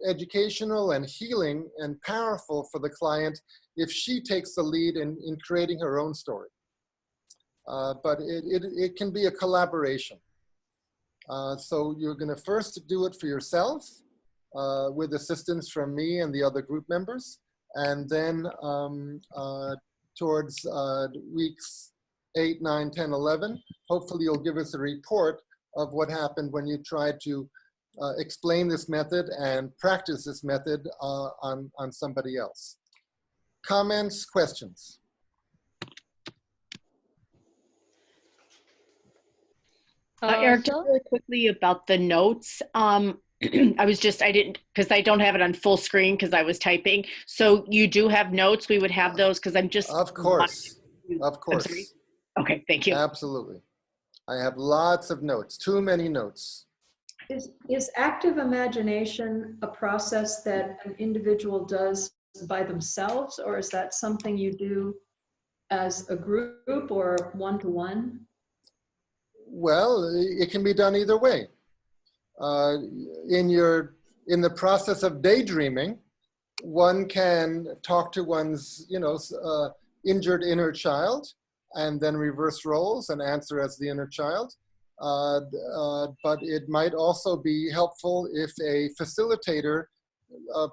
educational and healing and powerful for the client if she takes the lead in creating her own story. But it can be a collaboration. So you're going to first do it for yourself with assistance from me and the other group members. And then towards weeks 8, 9, 10, 11, hopefully you'll give us a report of what happened when you tried to explain this method and practice this method on somebody else. Comments, questions? Eric, So just really quickly about the notes. I didn't, because I don't have it on full screen because I was typing. So you do have notes? We would have those because I'm just. Of course, of course. I'm sorry. Okay, thank you. Absolutely. I have lots of notes, too many notes. Is active imagination a process that an individual does by themselves, or is that something you do as a group or one-to-one? Well, it can be done either way. In the process of daydreaming, one can talk to one's, injured inner child, and then reverse roles and answer as the inner child. But it might also be helpful if a facilitator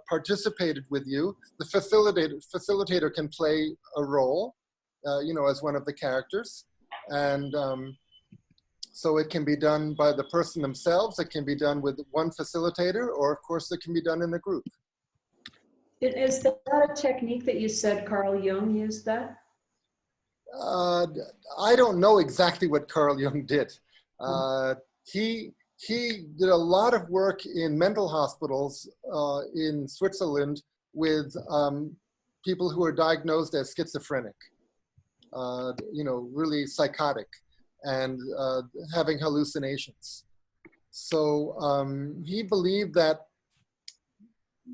participated with you. The facilitator can play a role, as one of the characters. And so it can be done by the person themselves. It can be done with one facilitator, or of course it can be done in a group. Is that a technique that you said Carl Jung used that? I don't know exactly what Carl Jung did. He did a lot of work in mental hospitals in Switzerland with people who are diagnosed as schizophrenic, really psychotic and having hallucinations. So he believed that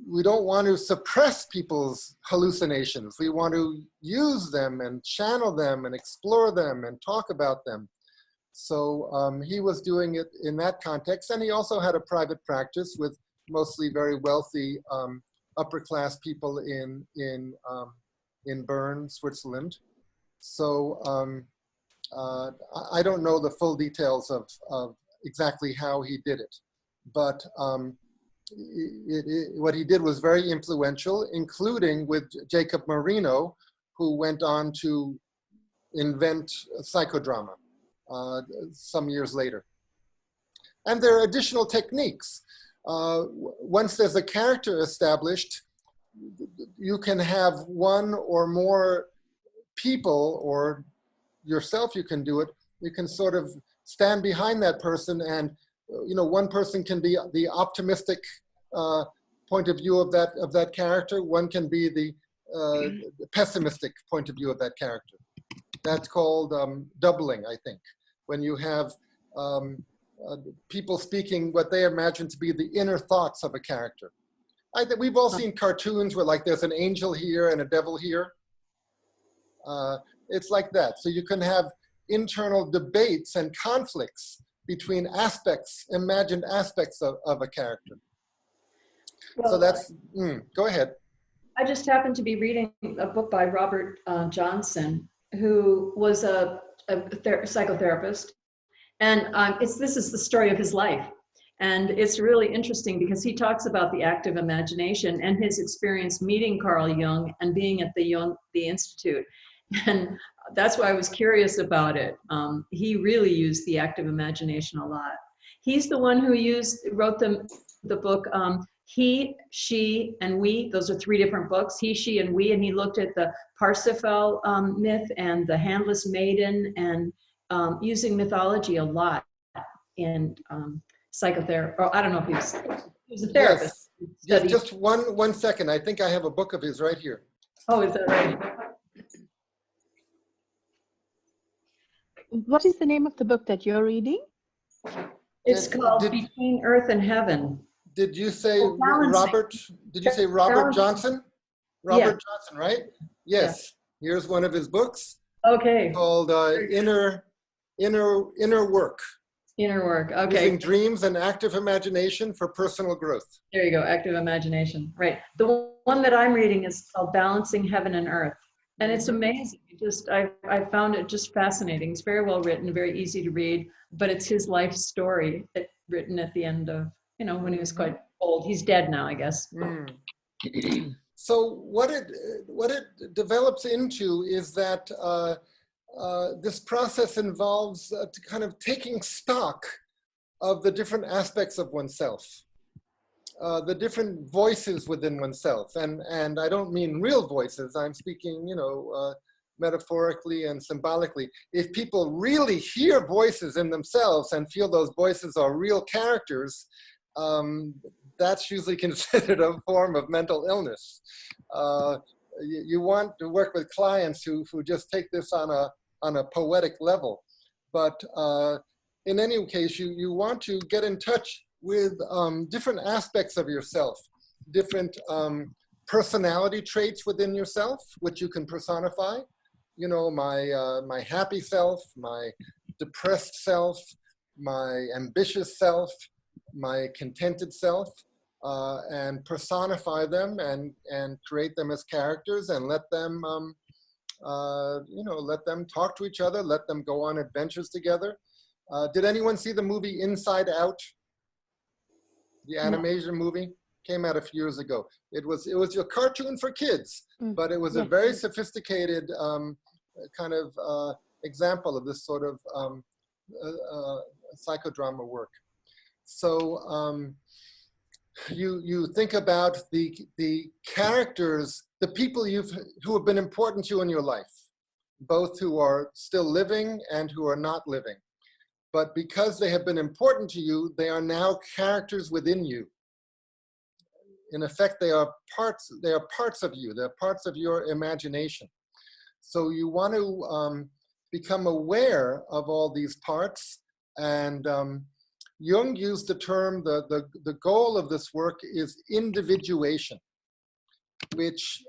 we don't want to suppress people's hallucinations. We want to use them and channel them and explore them and talk about them. So he was doing it in that context, and he also had a private practice with mostly very wealthy upper-class people in Bern, Switzerland. So I don't know the full details of exactly how he did it, but what he did was very influential, including with Jacob Marino, who went on to invent psychodrama some years later. And there are additional techniques. Once there's a character established, you can have one or more people, or yourself, you can do it. You can sort of stand behind that person, and one person can be the optimistic point of view of that character. One can be the pessimistic point of view of that character. That's called doubling, I think, when you have people speaking what they imagine to be the inner thoughts of a character. We've all seen cartoons where there's an angel here and a devil here. It's like that. So you can have internal debates and conflicts between imagined aspects of a character. Well, so that's, go ahead. I just happened to be reading a book by Robert Johnson, who was a psychotherapist. And this is the story of his life. And it's really interesting because he talks about the active imagination and his experience meeting Carl Jung and being at the Institute. And that's why I was curious about it. He really used the active imagination a lot. He's the one who wrote the the book He, She, and We. Those are 3 different books, He, She, and We. And he looked at the Parsifal myth and the handless maiden, and using mythology a lot in psychotherapy. Or I don't know if he was a therapist. Yes. Just one second. I think I have a book of his right here. Oh, is that right? What is the name of the book that you're reading? It's called Between Earth and Heaven. Did you say Balancing. Did you say Robert Johnson? Robert Yeah. Johnson, right? Yes. Yeah. Here's one of his books. Okay. Called Inner Work. Inner Work. Okay. Using dreams and active imagination for personal growth. There you go. Active imagination. Right. The one that I'm reading is called Balancing Heaven and Earth. And it's amazing. I found it just fascinating. It's very well written, very easy to read, but it's his life story written at the end of, when he was quite old. He's dead now, I guess. So what it develops into is that this process involves kind of taking stock of the different aspects of oneself, the different voices within oneself. And I don't mean real voices. I'm speaking, metaphorically and symbolically. If people really hear voices in themselves and feel those voices are real characters, that's usually considered a form of mental illness. You want to work with clients who just take this on a poetic level. But in any case, you want to get in touch with different aspects of yourself, different personality traits within yourself, which you can personify. My happy self, my depressed self, my ambitious self, my contented self, and personify them and create them as characters and let them, let them talk to each other, let them go on adventures together. Did anyone see the movie Inside Out? The animation movie came out a few years ago. It was a cartoon for kids, but it was a very sophisticated kind of example of this sort of psychodrama work. So you think about the characters, the people who have been important to you in your life, both who are still living and who are not living. But because they have been important to you, they are now characters within you. In effect, they are parts of you. They're parts of your imagination. So you want to become aware of all these parts. And Jung used the term, the goal of this work is individuation, which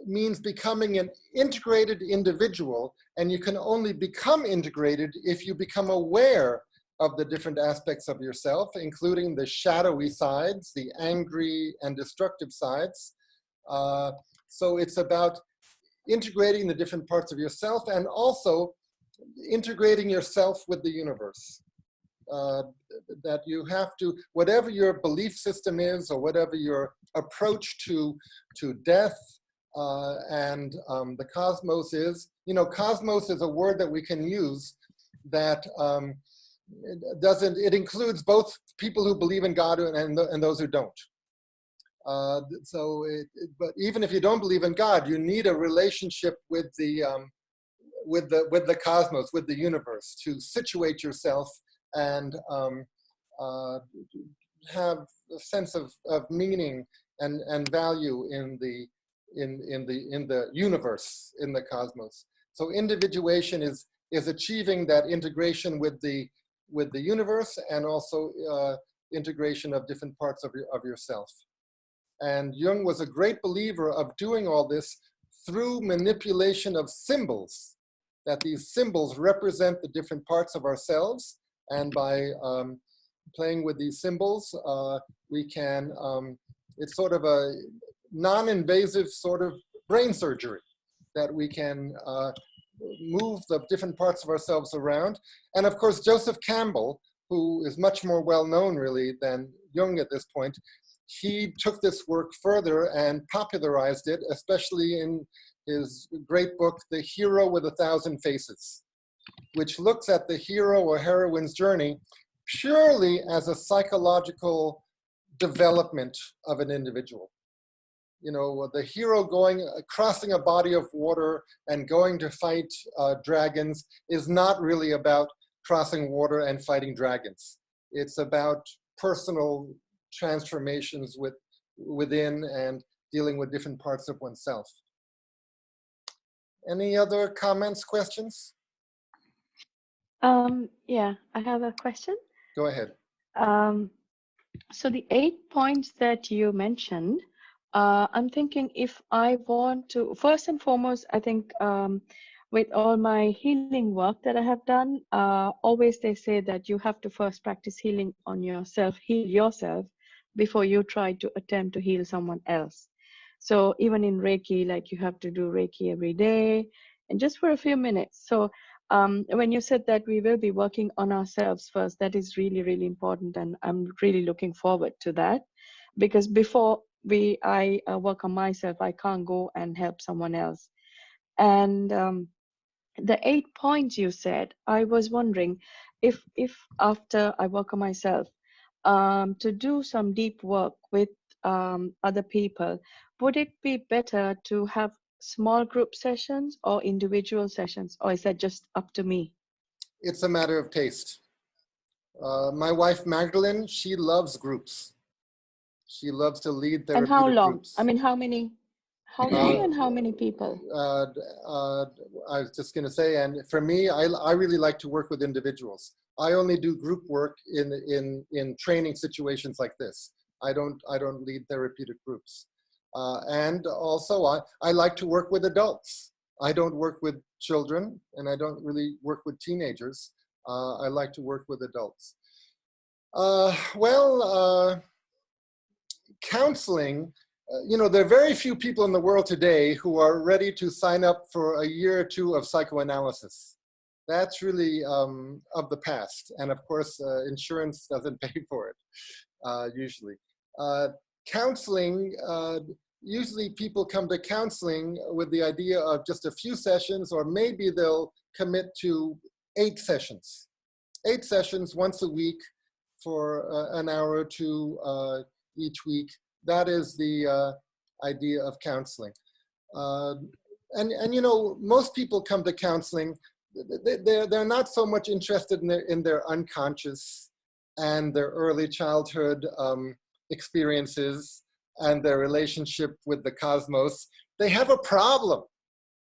means becoming an integrated individual. And you can only become integrated if you become aware of the different aspects of yourself, including the shadowy sides, the angry and destructive sides. So it's about integrating the different parts of yourself and also integrating yourself with the universe. That you have to, whatever your belief system is or whatever your approach to death and the cosmos is, cosmos is a word that we can use that it includes both people who believe in God and those who don't. But even if you don't believe in God, you need a relationship with the cosmos, with the universe, to situate yourself and have a sense of meaning and value in the universe, in the cosmos. So individuation is achieving that integration with the universe and also integration of different parts of yourself. And Jung was a great believer of doing all this through manipulation of symbols, that these symbols represent the different parts of ourselves. And by playing with these symbols, we can, it's sort of a non-invasive sort of brain surgery that we can move the different parts of ourselves around. And of course, Joseph Campbell, who is much more well-known really than Jung at this point, he took this work further and popularized it, especially in his great book, The Hero with 1,000 Faces, which looks at the hero or heroine's journey purely as a psychological development of an individual. You know, the hero crossing a body of water and going to fight dragons is not really about crossing water and fighting dragons. It's about personal transformations within and dealing with different parts of oneself. Any other comments, questions? Yeah, I have a question. Go ahead. So the 8 points that you mentioned, I'm thinking if I want to, first and foremost, I think with all my healing work that I have done, always they say that you have to first practice healing on yourself, heal yourself, before you try to attempt to heal someone else. So even in Reiki, like you have to do Reiki every day and just for a few minutes. So when you said that we will be working on ourselves first, that is really, really important. And I'm really looking forward to that, because before I work on myself, I can't go and help someone else. And the 8 points you said, I was wondering if after I work on myself, to do some deep work with other people, would it be better to have small group sessions or individual sessions, or is that just up to me? It's a matter of taste. My wife, Magdalene, she loves groups. She loves to lead therapeutic And how long? groups. I mean, how long and how many people? I was just going to say, and for me, I really like to work with individuals. I only do group work in training situations like this. I don't lead therapeutic groups. And also, I like to work with adults. I don't work with children, and I don't really work with teenagers. I like to work with adults. Counseling, you know, there are very few people in the world today who are ready to sign up for a year or two of psychoanalysis. That's really of the past. And of course, insurance doesn't pay for it, usually. Counseling, usually people come to counseling with the idea of just a few sessions, or maybe they'll commit to 8 sessions. 8 sessions once a week for an hour or two each week. That is the idea of counseling. And you know, most people come to counseling, they're not so much interested in their unconscious and their early childhood experiences and their relationship with the cosmos. They have a problem.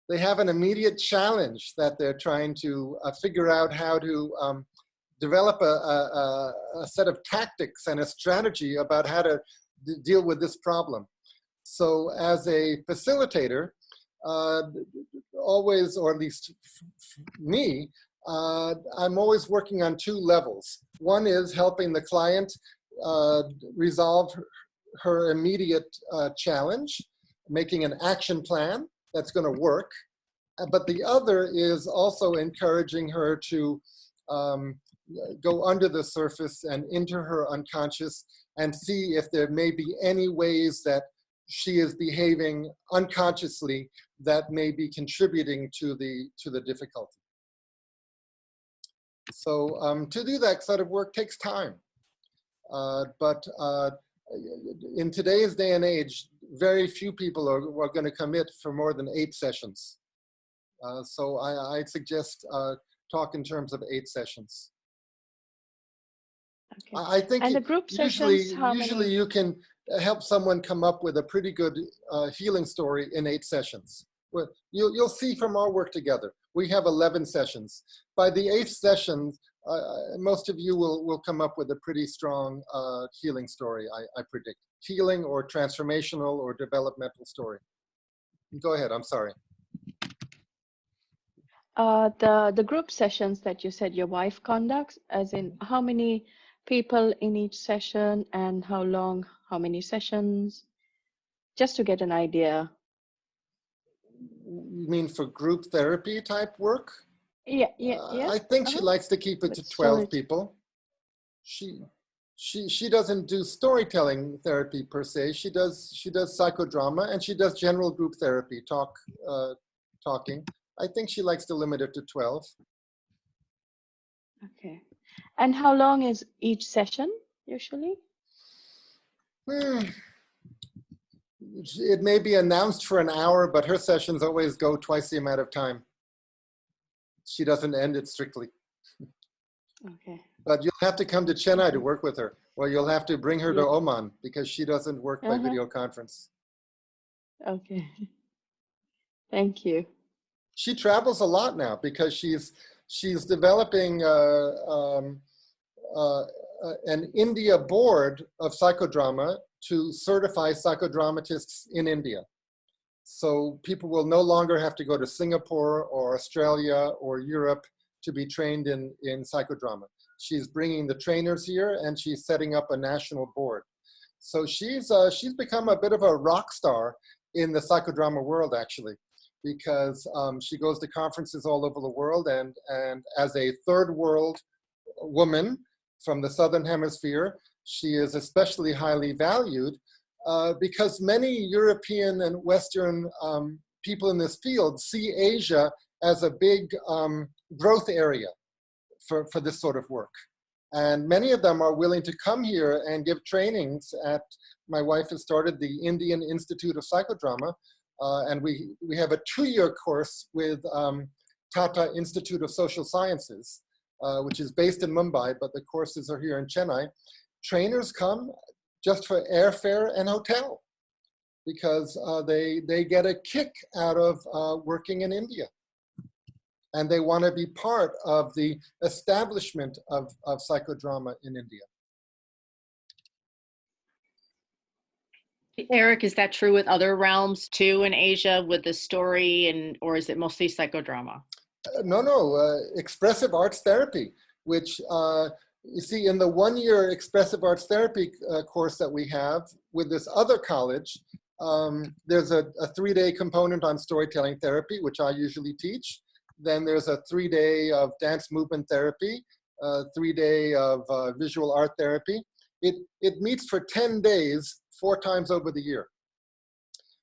They have an immediate challenge that they're trying to figure out how to develop a set of tactics and a strategy about how to deal with this problem. So as a facilitator, always, or at least me, I'm always working on 2 levels. One is helping the client resolve her immediate challenge, making an action plan that's going to work. But the other is also encouraging her to go under the surface and into her unconscious and see if there may be any ways that she is behaving unconsciously that may be contributing to the difficulty. So to do that sort of work takes time. But in today's day and age, very few people are going to commit for more than 8 sessions. So I suggest talk in terms of 8 sessions. Okay. I think and the group sessions, usually you can help someone come up with a pretty good healing story in 8 sessions. Well, you'll see from our work together, we have 11 sessions. By the 8th session, most of you will come up with a pretty strong healing story, I predict. Healing or transformational or developmental story. Go ahead, I'm sorry. The group sessions that you said your wife conducts, as in how many people in each session and how long, how many sessions, just to get an idea. You mean for group therapy type work? Yeah. I think she likes to keep it to 12 people. She doesn't do storytelling therapy per se. She does psychodrama, and she does general group therapy, talking. I think she likes to limit it to 12. Okay. And how long is each session usually? It may be announced for an hour, but her sessions always go twice the amount of time. She doesn't end it strictly. Okay. But you'll have to come to Chennai to work with her, or you'll have to bring her to Oman because she doesn't work by video conference. Okay. Thank you. She travels a lot now because she's developing an India board of psychodrama to certify psychodramatists in India. So people will no longer have to go to Singapore or Australia or Europe to be trained in psychodrama. She's bringing the trainers here and she's setting up a national board. So she's become a bit of a rock star in the psychodrama world, actually, because she goes to conferences all over the world, and as a third world woman from the Southern Hemisphere, she is especially highly valued because many European and Western people in this field see Asia as a big growth area for this sort of work. And many of them are willing to come here and give trainings at, my wife has started the Indian Institute of Psychodrama, and we have a 2-year course with Tata Institute of Social Sciences, which is based in Mumbai, but the courses are here in Chennai. Trainers come just for airfare and hotel because they get a kick out of working in India. And they want to be part of the establishment of psychodrama in India. Eric, is that true with other realms too in Asia with the story, or is it mostly psychodrama? No, expressive arts therapy, which you see in the 1-year expressive arts therapy course that we have with this other college, there's a 3-day component on storytelling therapy, which I usually teach. Then there's a 3-day of dance movement therapy, 3-day of visual art therapy. It meets for 10 days, 4 times over the year.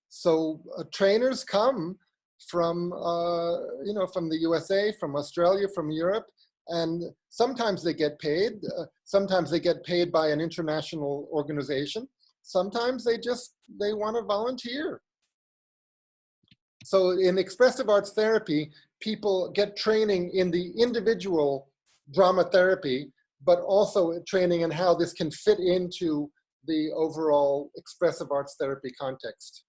So trainers come from, from the USA, from Australia, from Europe, and sometimes they get paid. Sometimes they get paid by an international organization. Sometimes they want to volunteer. So in expressive arts therapy, people get training in the individual drama therapy, but also training in how this can fit into the overall expressive arts therapy context.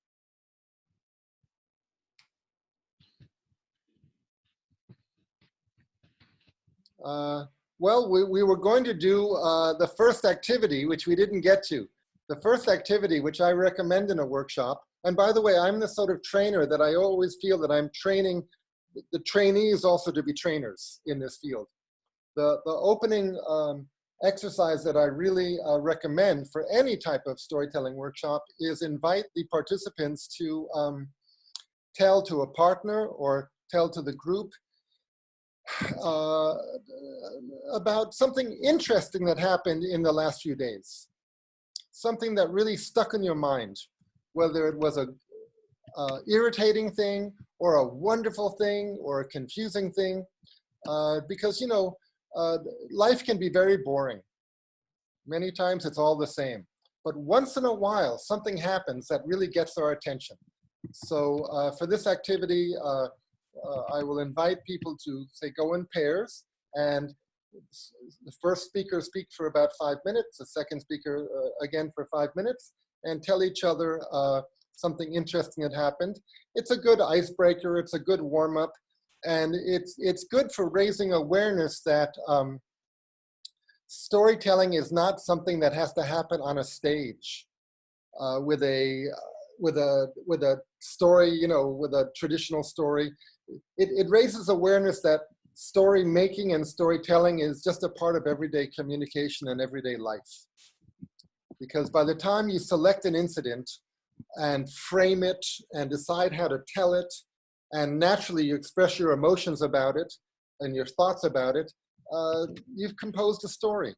Well, we were going to do the first activity, which we didn't get to. The first activity, which I recommend in a workshop, and by the way, I'm the sort of trainer that I always feel that I'm training the trainees also to be trainers in this field. The opening exercise that I really recommend for any type of storytelling workshop is invite the participants to tell to a partner or tell to the group about something interesting that happened in the last few days. Something that really stuck in your mind, whether it was a irritating thing or a wonderful thing or a confusing thing, because life can be very boring. Many times it's all the same, but once in a while something happens that really gets our attention. So for this activity, I will invite people to say go in pairs, and the first speaker speaks for about 5 minutes, the second speaker again for 5 minutes, and tell each other something interesting that happened. It's a good icebreaker, it's a good warm-up, and it's good for raising awareness that storytelling is not something that has to happen on a stage with a story, with a traditional story. It raises awareness that story making and storytelling is just a part of everyday communication and everyday life. Because by the time you select an incident and frame it and decide how to tell it, and naturally you express your emotions about it and your thoughts about it, you've composed a story.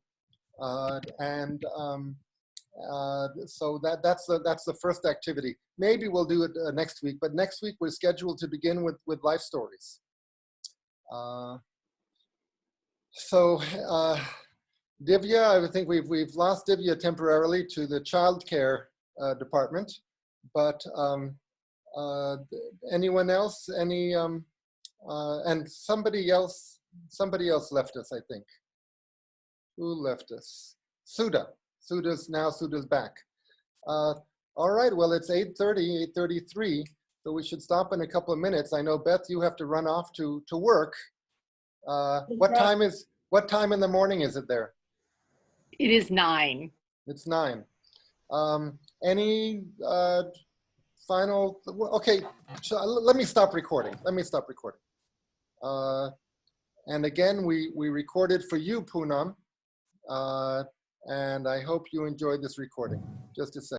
So that's the first activity. Maybe we'll do it next week, but next week we're scheduled to begin with life stories. Divya, I think we've lost Divya temporarily to the childcare department, but anyone else? And somebody else left us, I think. Who left us? Sudha. Sudha's back. All right, well, it's 8:30, 8:33, so we should stop in a couple of minutes. I know, Beth, you have to run off to work. What time in the morning is it there? It is 9. It's 9. Any final, okay, so let me stop recording. And again, we recorded for you, Poonam, and I hope you enjoyed this recording. Just a second.